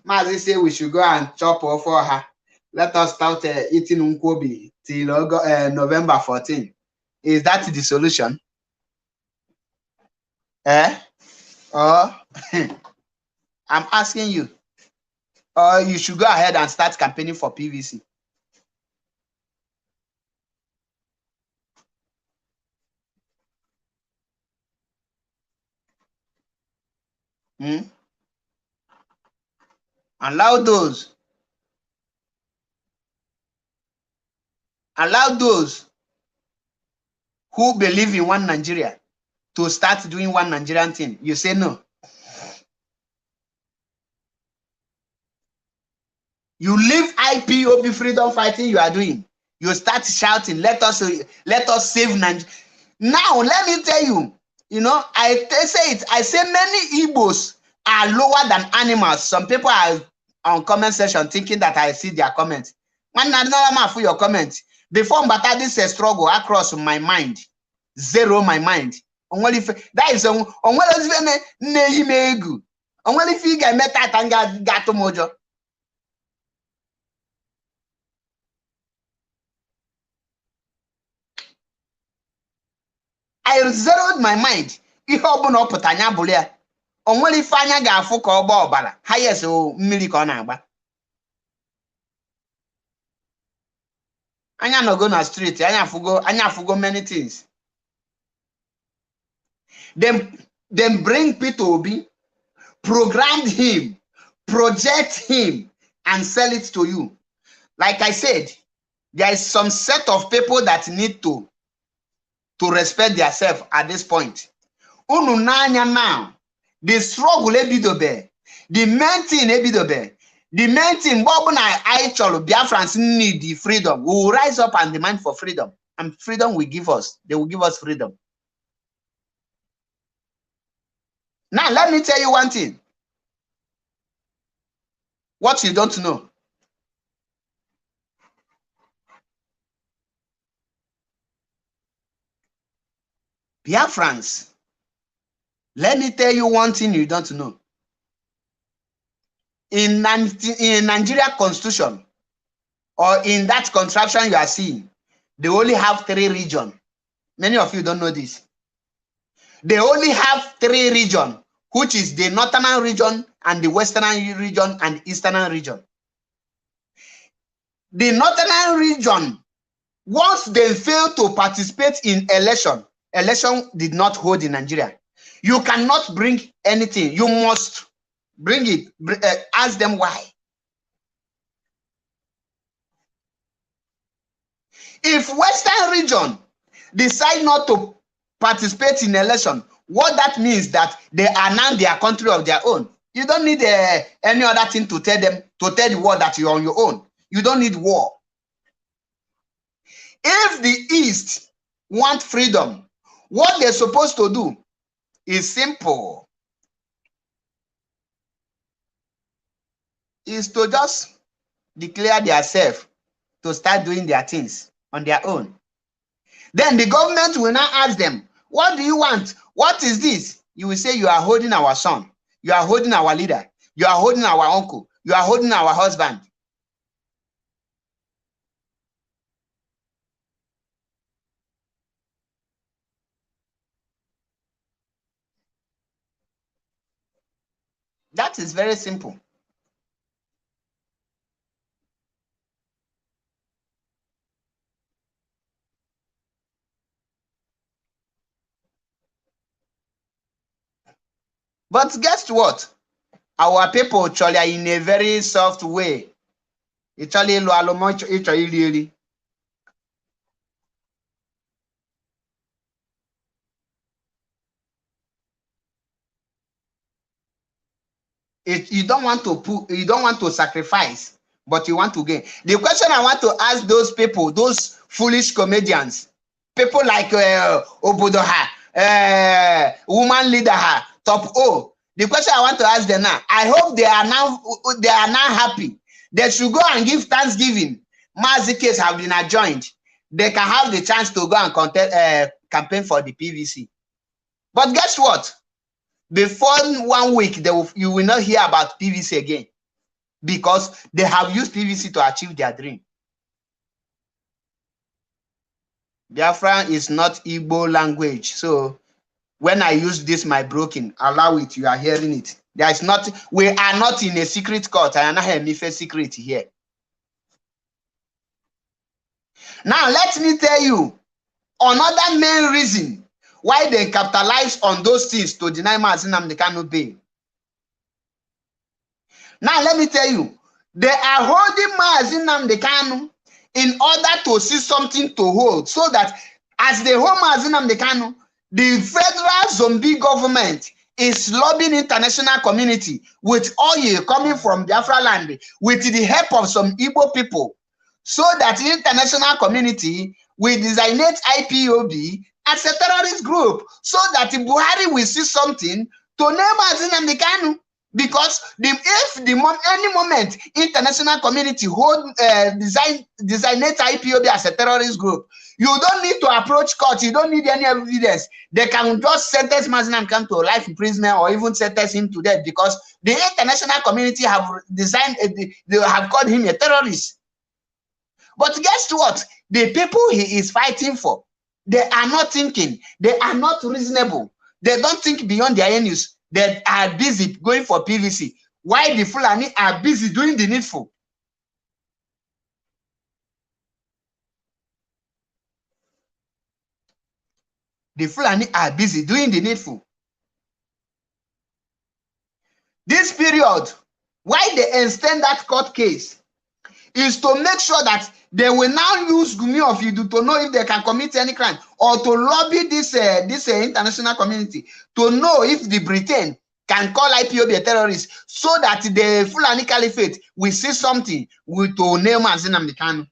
Mazi say we should go and chop off for her. Let us start eating Nkwobi till November 14. Is that the solution? Or I'm asking you. Or you should go ahead and start campaigning for PVC. Allow those who believe in one Nigeria to start doing one Nigerian thing. You say no. You leave IPOB freedom fighting you are doing. You start shouting, let us save Nigeria. Now, let me tell you, I say many Igbos are lower than animals. Some people are on comment section thinking that I see their comments. Man, I don't know for your comments. Before, but this is a struggle across my mind. Zero my mind. Only if that is only if you get met and got to mojo. I zeroed my mind. Ihe ọbụna ọ pụta anya bụrụ ya. O nwere ife anya ga-afụ ka ọ gba ọbara. Ha yes o mmiri ka ọ na-agba. Anya no go na street, anya fugo many things. Then bring Peter Obi, program him, project him, and sell it to you. Like I said, there is some set of people that need to respect themselves at this point. Ununanya now, the struggle ebidobe, the main thing ebidobe, the main thing Bob I Biafrans need the freedom. We will rise up and demand for freedom, and freedom will give us. They will give us freedom. Now, let me tell you one thing. What you don't know. Biafrans, let me tell you one thing you don't know. In Nigeria Constitution, or in that contraption you are seeing, they only have 3 regions. Many of you don't know this. They only have 3 regions, which is the northern region and the western region and eastern region. The northern region, once they fail to participate in election did not hold in Nigeria. You cannot bring anything. You must bring it. Ask them why. If western region decide not to participate in election, what that means that they are now their country of their own. You don't need any other thing to tell them, to tell the world that you're on your own. You don't need war. If the East want freedom, what they're supposed to do is simple. Is to just declare themselves to start doing their things on their own. Then the government will now ask them, what do you want? What is this? You will say, you are holding our son. You are holding our leader. You are holding our uncle. You are holding our husband. That is very simple. But guess what? Our people actually in a very soft way. Actually, you don't want to sacrifice, but you want to gain. The question I want to ask those people, those foolish comedians, people like Obodoha, woman leader, Top O. The question I want to ask them now, I hope they are now happy. They should go and give Thanksgiving. Mazi case have been adjourned. They can have the chance to go and campaign for the PVC. But guess what? Before 1 week, you will not hear about PVC again, because they have used PVC to achieve their dream. Biafra is not Igbo language. So when I use this, my broken, allow it, you are hearing it. There is not, we are not in a secret court. I am not a secret here. Now, let me tell you another main reason why they capitalize on those things to deny mazi Nnamdi Kanu bail. Now, let me tell you, they are holding mazi Nnamdi Kanu in order to see something to hold, so that as they hold mazi Nnamdi Kanu, the federal zombie government is lobbying international community with oil coming from Biafra land with the help of some Igbo people, so that the international community will designate IPOB as a terrorist group, so that Buhari will see something to name mazi Nnamdi Kanu. Because any moment international community hold designate IPOB as a terrorist group, you don't need to approach court. You don't need any evidence. They can just sentence mazi Nnamdi Kanu to life imprisonment, or even sentence him to death, because the international community have they have called him a terrorist. But guess what? The people he is fighting for, they are not thinking. They are not reasonable. They don't think beyond their enemies. They are busy going for PVC, while the Fulani are busy doing the needful. The Fulani are busy doing the needful. This period, why they extend that court case, is to make sure that they will now use Gumi of Idu to know if they can commit any crime, or to lobby this international community to know if the Britain can call IPOB a terrorist, so that the Fulani Caliphate will see something to name mazi Nnamdi Kanu.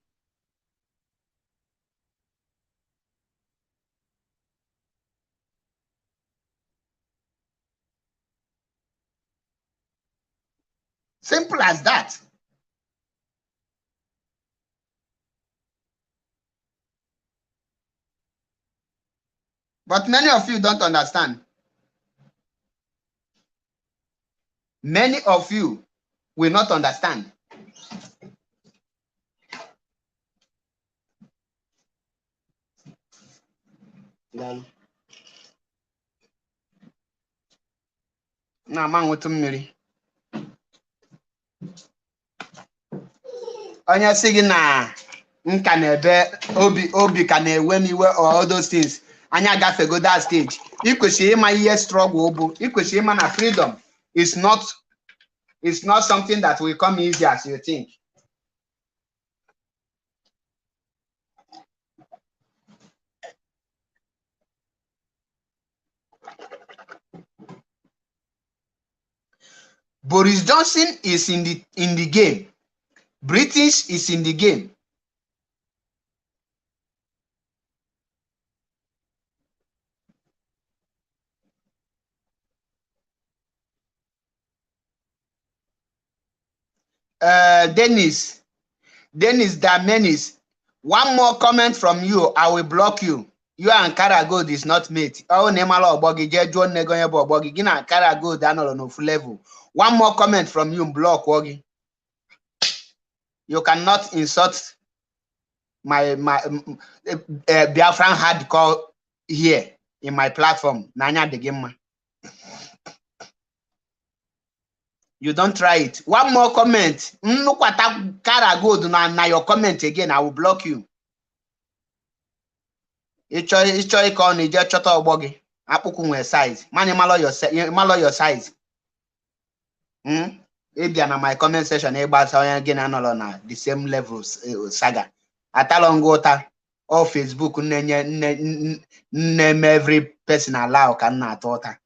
Simple as that. But many of you don't understand. Many of you will not understand. Na manwụtụ mmiri. Onye sị gị na nka na-ebe obi ka na-ewe m iwe or all those things. Anya gafego that stage. I kwesịrị ịma ihe struggle bụ. I kwesịrị ịma na freedom is not something that will come easy as you think. Boris Johnson is in the game. British is in the game. Dennis Damenis, one more comment from you, I will block you. You and Karagold is not mate. Oh, Nemala Obogi, John Negoyabo Obogi, Gina Karagold, Danolo no full level. One more comment from you, block Wogi. You cannot insult my Biafran hardcore here in my platform. Nanya the game. You don't try it. One more comment. Look at Karagold na your comment again. I will block you. It's on the jet chota obogi. Apuku size. Mani malo your size. Maybe na my comment section again na the same levels saga. Atalongota or Facebook name every person allow can not author.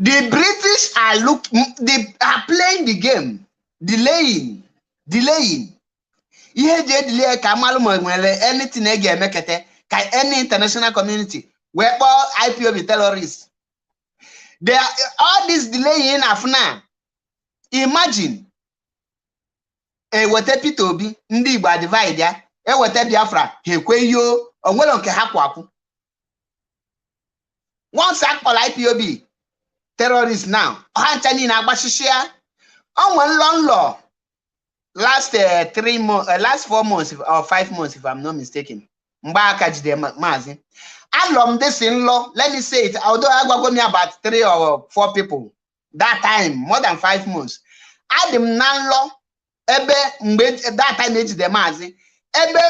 The British they are playing the game, delaying. Ihe je delay ka malu mo anything ege emekete ka any international community we IPOB terrorists. They are all this delaying afuna. Imagine wete Peter Obi ndị Igbo divide ya wete Biafra hekwe yo onwere nke ha kwaku. Once akpọrọ IPOB terrorists now. Hanchani na agbashishia. On one long law. Last 4 months or 5 months, if I'm not mistaken. Mbaka de mazi. Along this in law, let me say it. Although I got me about 3 or 4 people that time, more than 5 months. Adam nan law ebe that time age the mazi. Ebe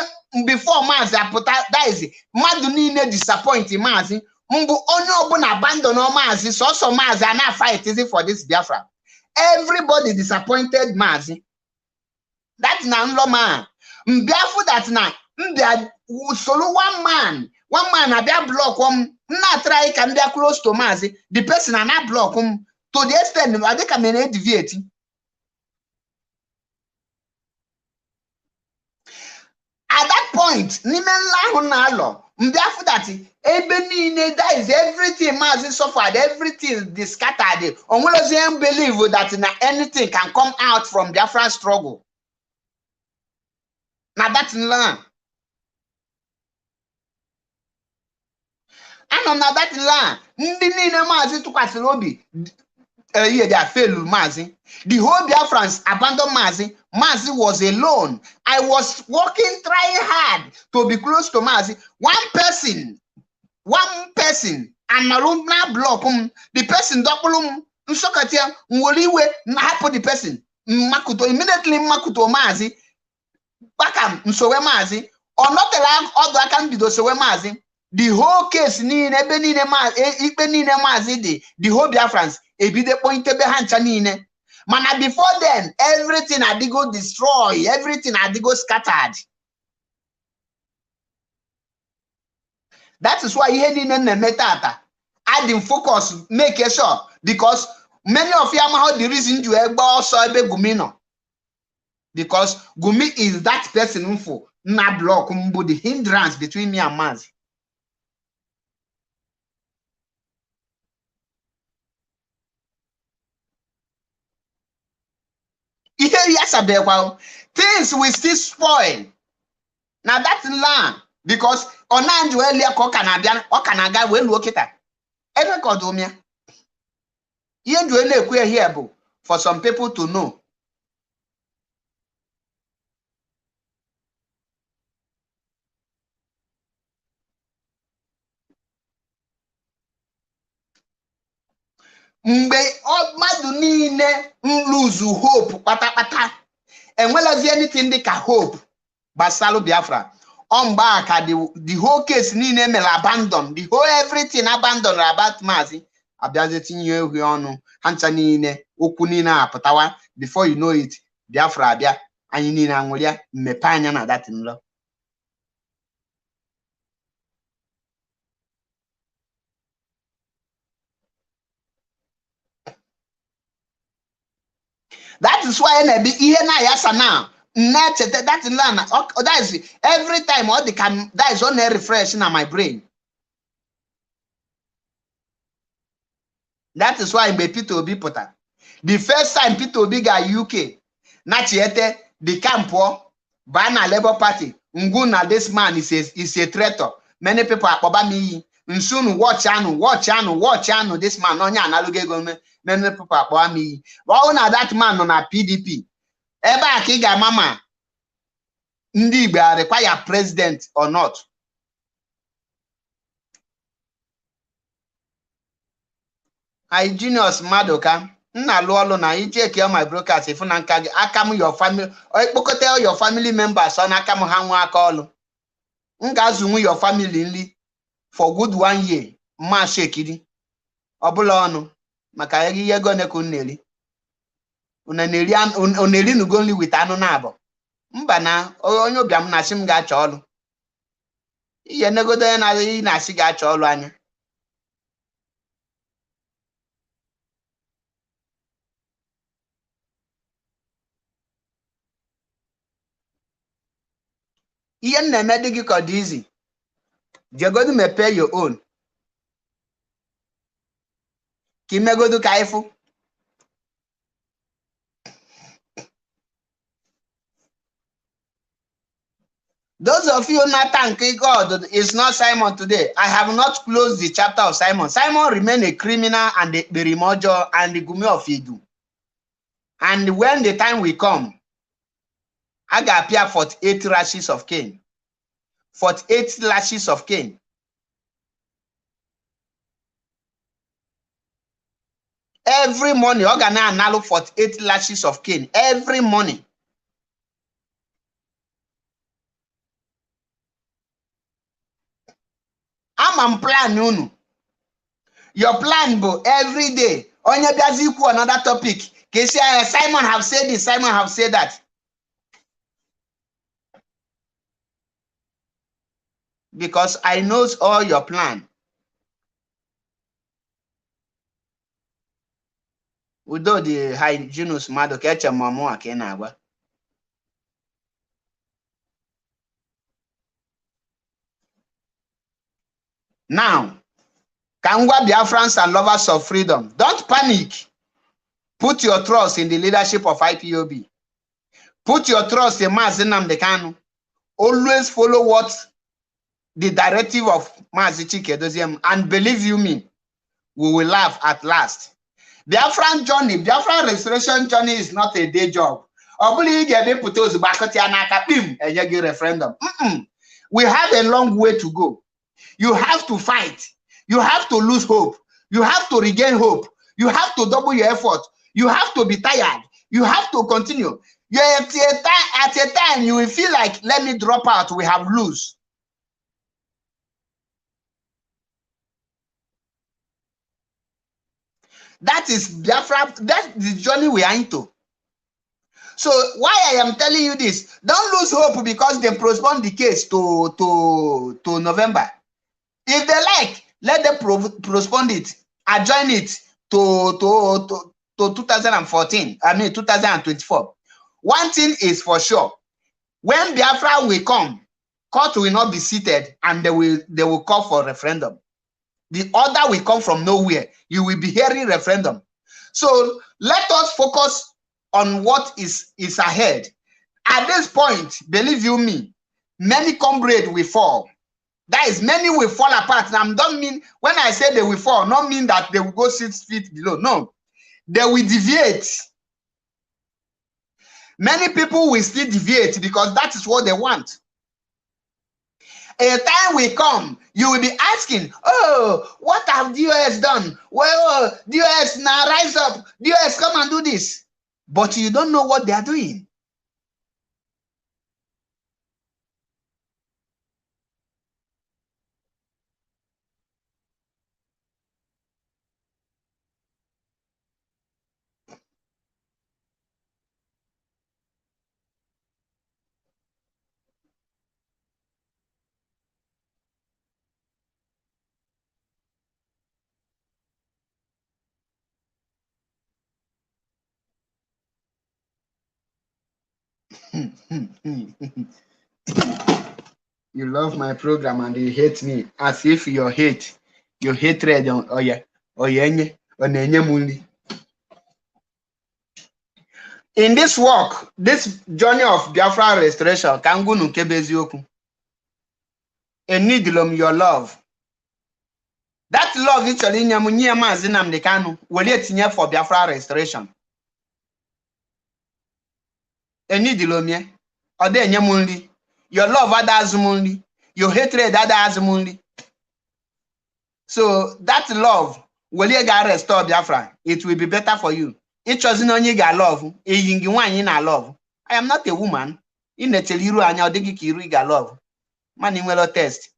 before mazi aputa that is madu niile disappoint mazi. Mbu onye obuna abandon mazi so mazi ana fight is it for this Biafra. Everybody disappointed mazi. That's na nlo man. Mbiafu that na mbia solo one man abia block na try can be close to mazi. The person ana block to the extent they can deviate. At that point, that is everything mazi suffered, everything is scattered. Only believe that anything can come out from Biafra struggle. Now that's land. And on that land, mazi to Kwasilobi. They are failed mazi. The whole Biafrans abandoned mazi. Mazi was alone. I was working, trying hard to be close to mazi. One person, and Marumna block the person double Nsokatia, Nwoliwe, Nahapo the person, Makuto, immediately Makuto mazi, Bakam, Nsowe mazi, or not allowed other can be those mazi. The whole case, the whole Biafrans, be the point to be Hanchanine. Man, before then, everything had to go destroy, everything had to go scattered. That is why he didn't metata. adding focus, make sure, because many of you know the reason you also Gumi no. Because Gumi is that person who na block the hindrance between me and Mazi. Things will still spoil. Now that's land because Onanju earlier Kokanabian or Kanaga will look at every Kodomia. You do here for some people to know. Mgbe mmadụ niile lose hope kpatakpata enwelazi anything dị ka hope gbasalụ Biafra mgbe aka the whole case niile mere abandon, the whole everything abandon about Mazi abịazi tinye ehu ọnụ ha ncha niile okwu niile apụtawa, before you know it Biafra abịa anyị niile anwụrịa mmepe anya na that nlọ. That is why ihe na yasa now. That is every time all the can that is only refreshing on my brain. That is why Peter Obi put that. The first time Peter Obi got UK, Nachiete, the campo, Bana Labour Party, Nguna, this man is a traitor. Many people are Obami. Soon watch channel, this man on analogue government. Many people are Obami. But now that man on a PDP. Eba Kiga Mama. Ndibe require president or not. I genius Madoka. Na luolo na ije care my brokers if na nka akamu your family or ikpokote your family members on akamu ha nwa aka olu. Nga zunwu your family nli for good 1 year. Ma shekidi. Obula onu maka egi yego ne kuneli. Uneli nugo nli with anu na abo. Mba na onye obiam na sim ga acha olu. Iye negodo na asi ga acha olu anya. Iye na-eme dị gị ka dị easy. Jegodu mepe your own. Ka imegodu ka ifu. Those of you not thanking God, it's not Simon today. I have not closed the chapter of Simon. Simon remained a criminal and the Berimojo and the Gumi of Idu. And when the time will come, I will appear 48 lashes of Cain. 48 lashes of Cain. Every morning, I can now 48 lashes of Cain. Every morning. I'm on plan, Nunu. Your plan, bo, every day. On your equal another topic. Simon have said this, Simon have said that. Because I knows all your plan. Udo the hygienist mado kecha mamo akenagwa. Now, Kangwa Biafrans and lovers of freedom, don't panic. Put your trust in the leadership of IPOB. Put your trust in Mazi Nnamdi Kanu. Always follow what the directive of Mazi Chike, and believe you me, we will laugh at last. Biafran journey, Biafran restoration journey is not a day job. Referendum. We have a long way to go. You have to fight. You have to lose hope. You have to regain hope. You have to double your effort. You have to be tired. You have to continue. At a time, you will feel like, let me drop out. We have lose. That is Biafra. That's the journey we are into. So why I am telling you this, don't lose hope because they postponed the case to November. If they like, Let them postpone it, adjourn it to 2014, I mean 2024. One thing is for sure, when Biafra will come, court will not be seated and they will call for referendum. The order will come from nowhere. You will be hearing referendum. So let us focus on what is ahead. At this point, believe you me, many comrades will fall. That is, many will fall apart. Now, don't mean, when I say they will fall, not mean that they will go 6 feet below. No, they will deviate. Many people will still deviate because that is what they want. A time will come, you will be asking, oh, what have DOS done? Well, DOS now rise up. DOS, come and do this. But you don't know what they are doing. You love my program and you hate me, as if your hatred on in this work, this journey of Biafra restoration, Kangunu Kebeziokwu, a needlum your love. That love actually Nyamunya mazi Nnamdi Kanu will etinye for Biafra restoration. A needlum or de nyamundi. Your love adazumunli, your hatred adazumunli. So that love will you get restore Biafra. It will be better for you. It wasn't only got love, a yingi one in a love. I am not a woman. In the teliru and your digiki got love. Mani well test.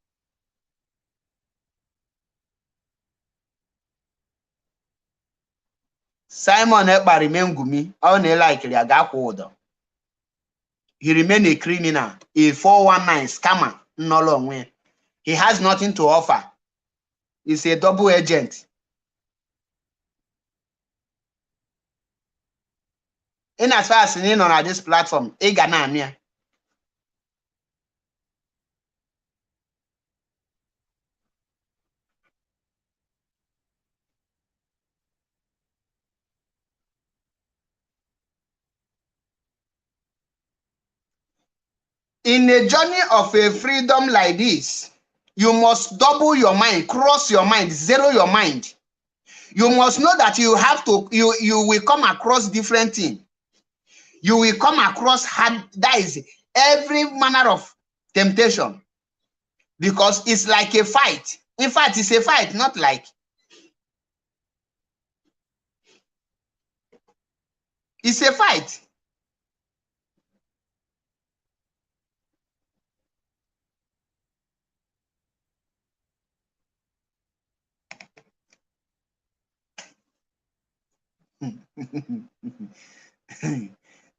Simon Ekpa remain gumi, on a likely a gap order. He remained a criminal, a 419 scammer, no long way. He has nothing to offer. He's a double agent. In as far as in on this platform, Eganamia. In a journey of a freedom like this, you must double your mind, cross your mind, zero your mind. You must know that you have to, you will come across different things. You will come across hard, that is every manner of temptation, because it's like a fight. In fact, it's a fight, not like. It's a fight.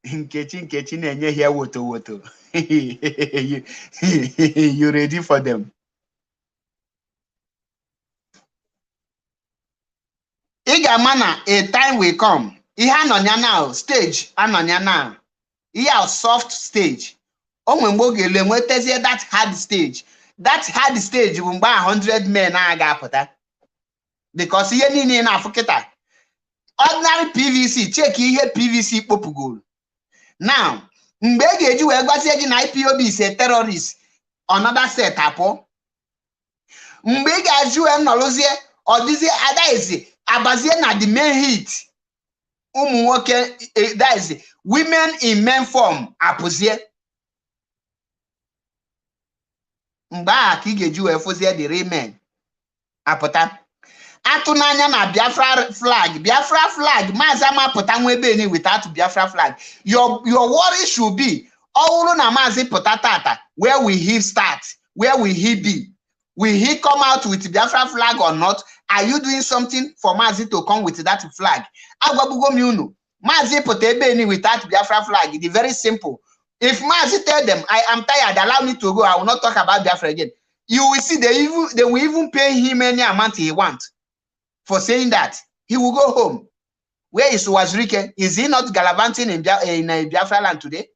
Nkechi na-enye here woto. You ready for them? Igamana, a time will come. Ihe anonya now, stage anonya now. Ihe soft stage. That hard stage. That hard stage will buy 100 men na-aga-apụta. Because ihe niile na-afụkịta. Ordinary PVC, check ihe PVC kpopugoro. Now, mgbe ga-eji wee gwazie gị na IPOB is a terrorist, another set apụ. Mgbe ga-eji wee nọrụzie ọdịzie adaeze abazie na the main hit. Ụmụ nwoke, that is women in men form apụzie. Mgbe a ka ị ga-eji wee fụzie the real men apụta. Atunanya na Biafra flag. Biafra flag. Mazama pụta nwebeni without Biafra flag. Your worry should be, Owuru na mazi pụta tata. Where will he start? Where will he be? Will he come out with Biafra flag or not? Are you doing something for Mazi to come with that flag? Agwabugo miunu. Mazi pụta ebeni without Biafra flag. It is very simple. If Mazi tell them, I am tired, allow me to go, I will not talk about Biafra again. You will see they will even pay him any amount he wants for saying that. He will go home. Where is Wazirike? Is he not gallivanting in Biafra land today?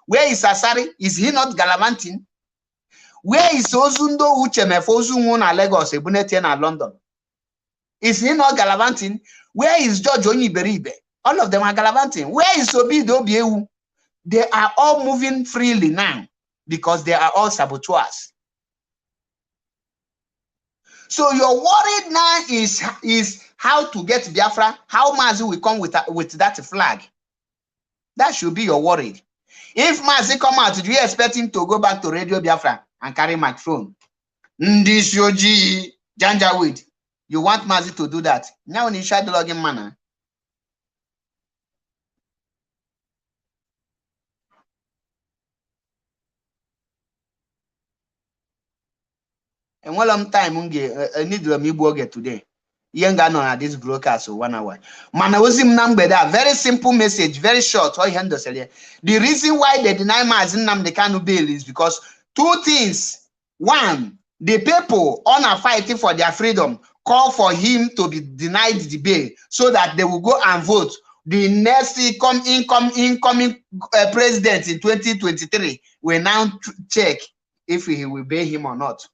Where is Asari? Is he not gallivanting? Where is Ozundo Uchemefo Ozunwu na Lagos, Ebunete na London? Is he not gallivanting? Where is George Onyiberibe? All of them are gallivanting. Where is Obido Obiewu? They are all moving freely now because they are all saboteurs. So your worry now is how to get Biafra, how Mazi will come with that flag. That should be your worry. If Mazi come out, do you expect him to go back to Radio Biafra and carry microphone? Ndi Shoji Janjaweed. You want Mazi to do that? Now in shadow logging manner. And one time I need to meet today. Yenga no na this broadcast so 1 hour. Man, I was him number that very simple message, very short. The reason why they deny Mazi Nnamdi Kanu bail is because two things. One, the people on fighting for their freedom call for him to be denied the bail so that they will go and vote. The next incoming president in 2023 will now check if he will bail him or not.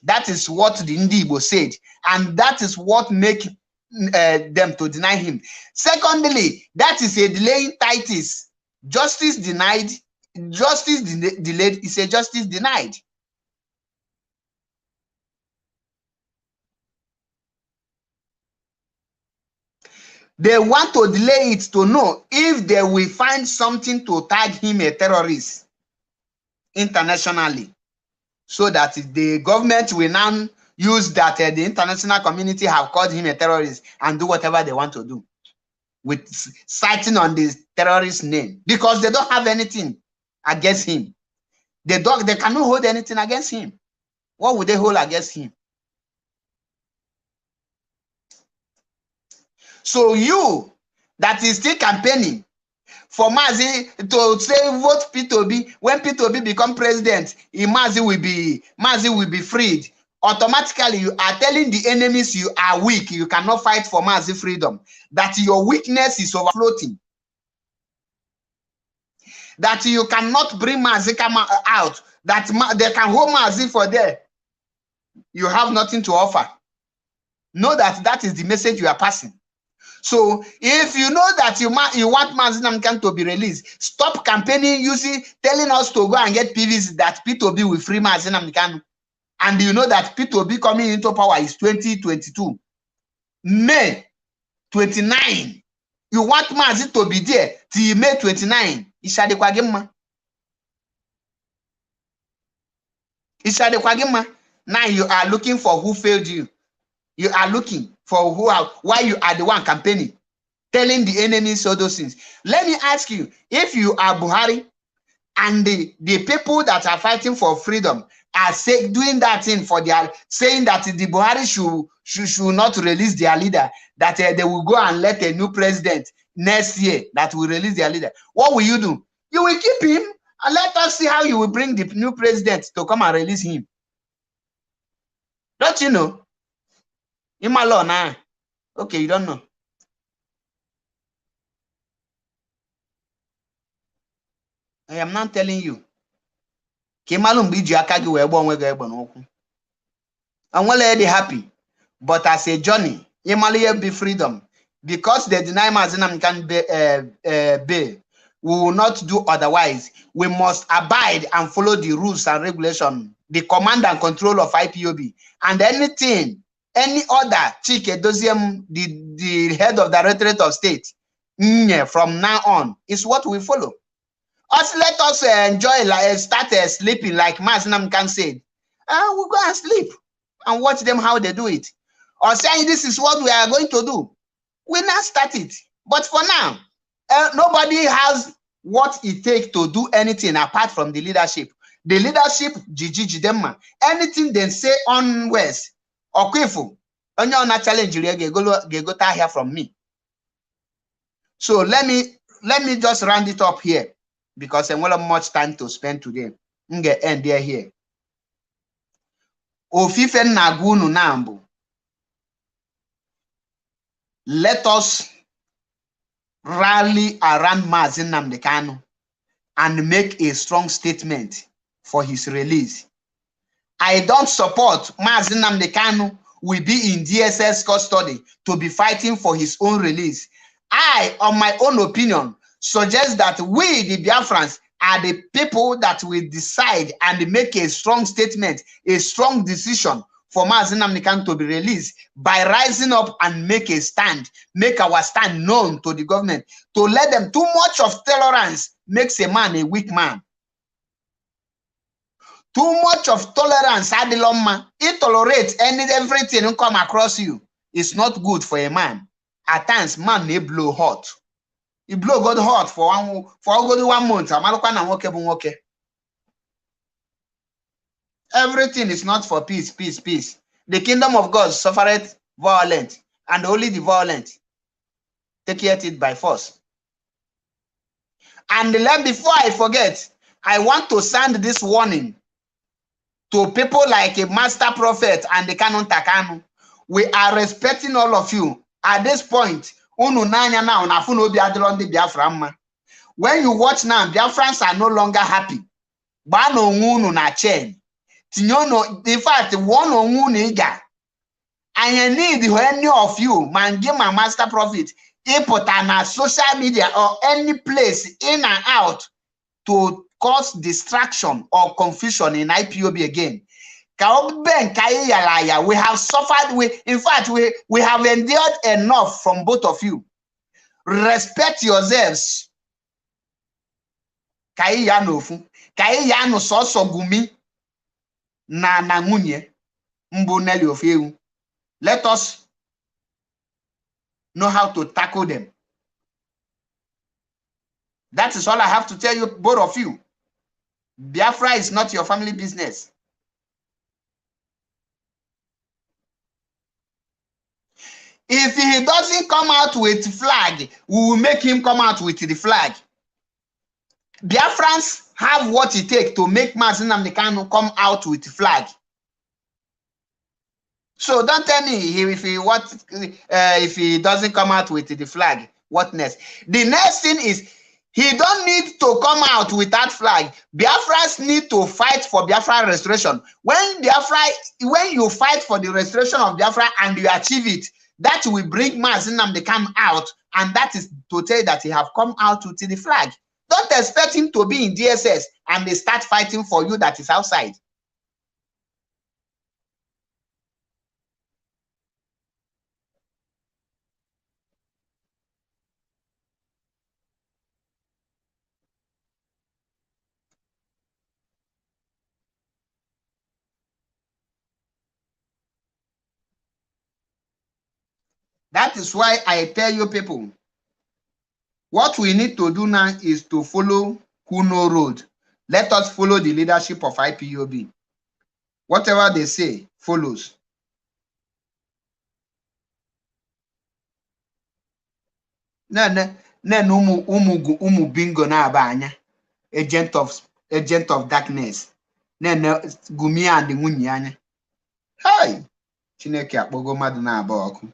That is what the Ndibo said, and that is what make them to deny him. Secondly, that is a delaying tactics. Justice denied, justice delayed is a justice denied. They want to delay it to know if they will find something to tag him a terrorist internationally, so that the government will now use that the international community have called him a terrorist and do whatever they want to do with citing on this terrorist name, because they don't have anything against him. They cannot hold anything against him. What would they hold against him? So you that is still campaigning for Mazi to say vote P2B, when P2B become president, Mazi will be freed. Automatically, you are telling the enemies you are weak, you cannot fight for Mazi freedom, that your weakness is overfloating, that you cannot bring Mazi out, that they can hold Mazi for there. You have nothing to offer. Know that is the message you are passing. So if you know that you want Mazi Nnamdi Kanu to be released, stop campaigning telling us to go and get PVs that P2B will free Mazi Nnamdi Kanu. And you know that P2B coming into power is 2022. May 29. You want Mazi to be there till May 29. Now you are looking for who failed you. You are looking for why you are the one campaigning, telling the enemies all those things. Let me ask you, if you are Buhari and the people that are fighting for freedom are doing that thing for saying that the Buhari should not release their leader, that they will go and let a new president next year that will release their leader, what will you do? You will keep him and let us see how you will bring the new president to come and release him. Don't you know? Imalona. Okay, you don't know. I am not telling you. I'm already happy. But as a journey, Himalaya be freedom. Because they deny Mazi Nnamdi Kanu bail, we will not do otherwise. We must abide and follow the rules and regulations, the command and control of IPOB, and anything. Any other Chike Doziem, the head of the Directorate of State, from now on, is what we follow. Let us enjoy, start sleeping like Mazi Nnamdi Kanu said. We'll go and sleep and watch them how they do it. Or saying this is what we are going to do. We now start it. But for now, nobody has what it takes to do anything apart from the leadership. The leadership, anything they say onwards, Okwefu, onye challenge get here from me. So let me just round it up here because I won't have much time to spend today. I'm gonna end here. Ofife Nagunu Nambu. Let us rally around Mazi Nnamdi Kanu and make a strong statement for his release. I don't support Mazi Nnamdi Kanu will be in DSS custody to be fighting for his own release. I, on my own opinion, suggest that we, the Biafrans, are the people that will decide and make a strong statement, a strong decision for Mazi Nnamdi Kanu to be released by rising up and make a stand, make our stand known to the government, to let them. Too much of tolerance makes a man a weak man. Too much of tolerance, Adiloma, it tolerates everything come across you. It's not good for a man. At times, man may blow hot. He blow God hot for one month. Everything is not for peace, peace, peace. The kingdom of God suffereth violence, and only the violent take it by force. And before I forget, I want to send this warning to people like a master prophet and the Canon Takanu. We are respecting all of you. At this point, when you watch now, Biafrans are no longer happy. In fact, one on I need any of you, man, give my master prophet, input on social media or any place in and out to cause distraction or confusion in IPOB again. We have suffered, in fact, we have endured enough from both of you. Respect yourselves. Kaiyano soso gumi na nangunye mbuneli ofeu. Let us know how to tackle them. That is all I have to tell you, both of you. Biafra is not your family business. If he doesn't come out with flag, we will make him come out with the flag. Biafrans have what it takes to make Mazi Nnamdi Kanu come out with the flag. So don't tell me if he doesn't come out with the flag, what next? The next thing is he don't need to come out with that flag. Biafrans need to fight for Biafra restoration. When you fight for the restoration of Biafra and you achieve it, that will bring Mazi Nnamdi Kanu out, and that is to tell that he have come out with the flag. Don't expect him to be in DSS and they start fighting for you that is outside. That is why I tell you people, what we need to do now is to follow Kuno Road. Let us follow the leadership of IPOB. Whatever they say follows. Umu bingo na abanya, agent of darkness. Gumi and the Munyanya. Hi, Chineke akpogo madu na aboku.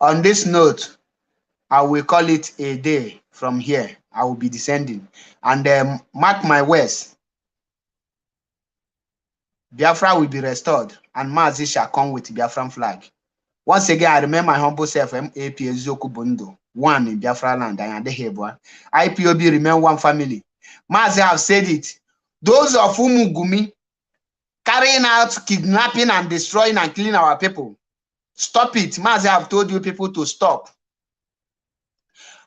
On this note, I will call it a day from here. I will be descending. And mark my words, Biafra will be restored and Mazi shall come with Biafran flag. Once again, I remember my humble self, MAP Ezoku Bondo, one in Biafra land. IPOB remain one family. Mazi have said it. Those of Umugumi carrying out kidnapping and destroying and killing our people, stop it. Mazi have told you people to stop.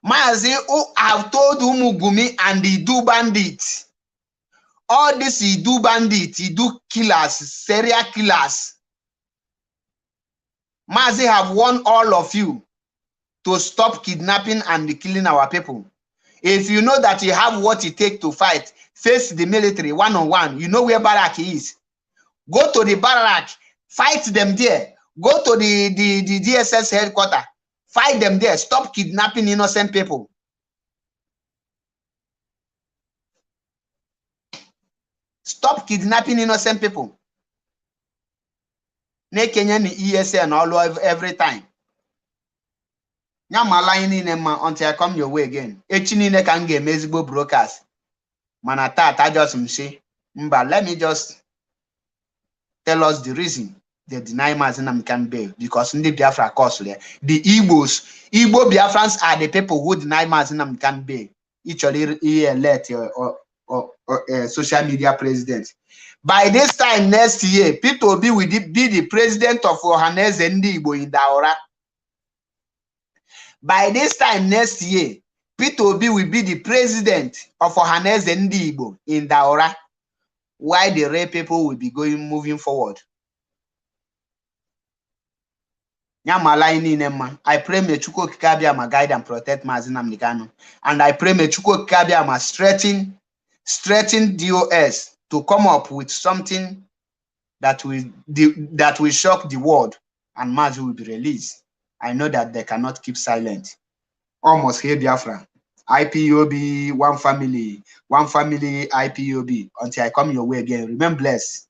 Mazi have told Umugumi and the Idu bandits, all these Idu bandits, Idu killers, serial killers, Mazi have warned all of you to stop kidnapping and killing our people. If you know that you have what it takes to fight, face the military one-on-one. You know where barrack is. Go to the barrack, fight them there. Go to the DSS headquarters, Fight them there. Stop kidnapping innocent people. Stop kidnapping innocent people. Ne Kenya ni ESN all over every time. Until I come your way again. Echinine can get mezbo brokers. Manata just say, but let me just tell us the reason they deny mazi Nnamdi Kanu bail, because in the Biafra cause the Igbo Biafrans are the people who deny mazi Nnamdi Kanu bail. Each elect or social media president. By this time next year, Peter Obi will be the president of Ohaneze Ndi Igbo in Daura. By this time next year, Peter Obi will be the president of Ohaneze Ndi Igbo in Daura. Why the rare people will be moving forward. I pray may Chukwu Kikabiama guide and protect mazi Nnamdi Kanu. And I pray may Chukwu Kikabiama strengthen DOS to come up with something that will shock the world, and mazi will be released. I know that they cannot keep silent. Almost here Biafra. IPOB, one family, IPOB. Until I come your way again. Remain blessed.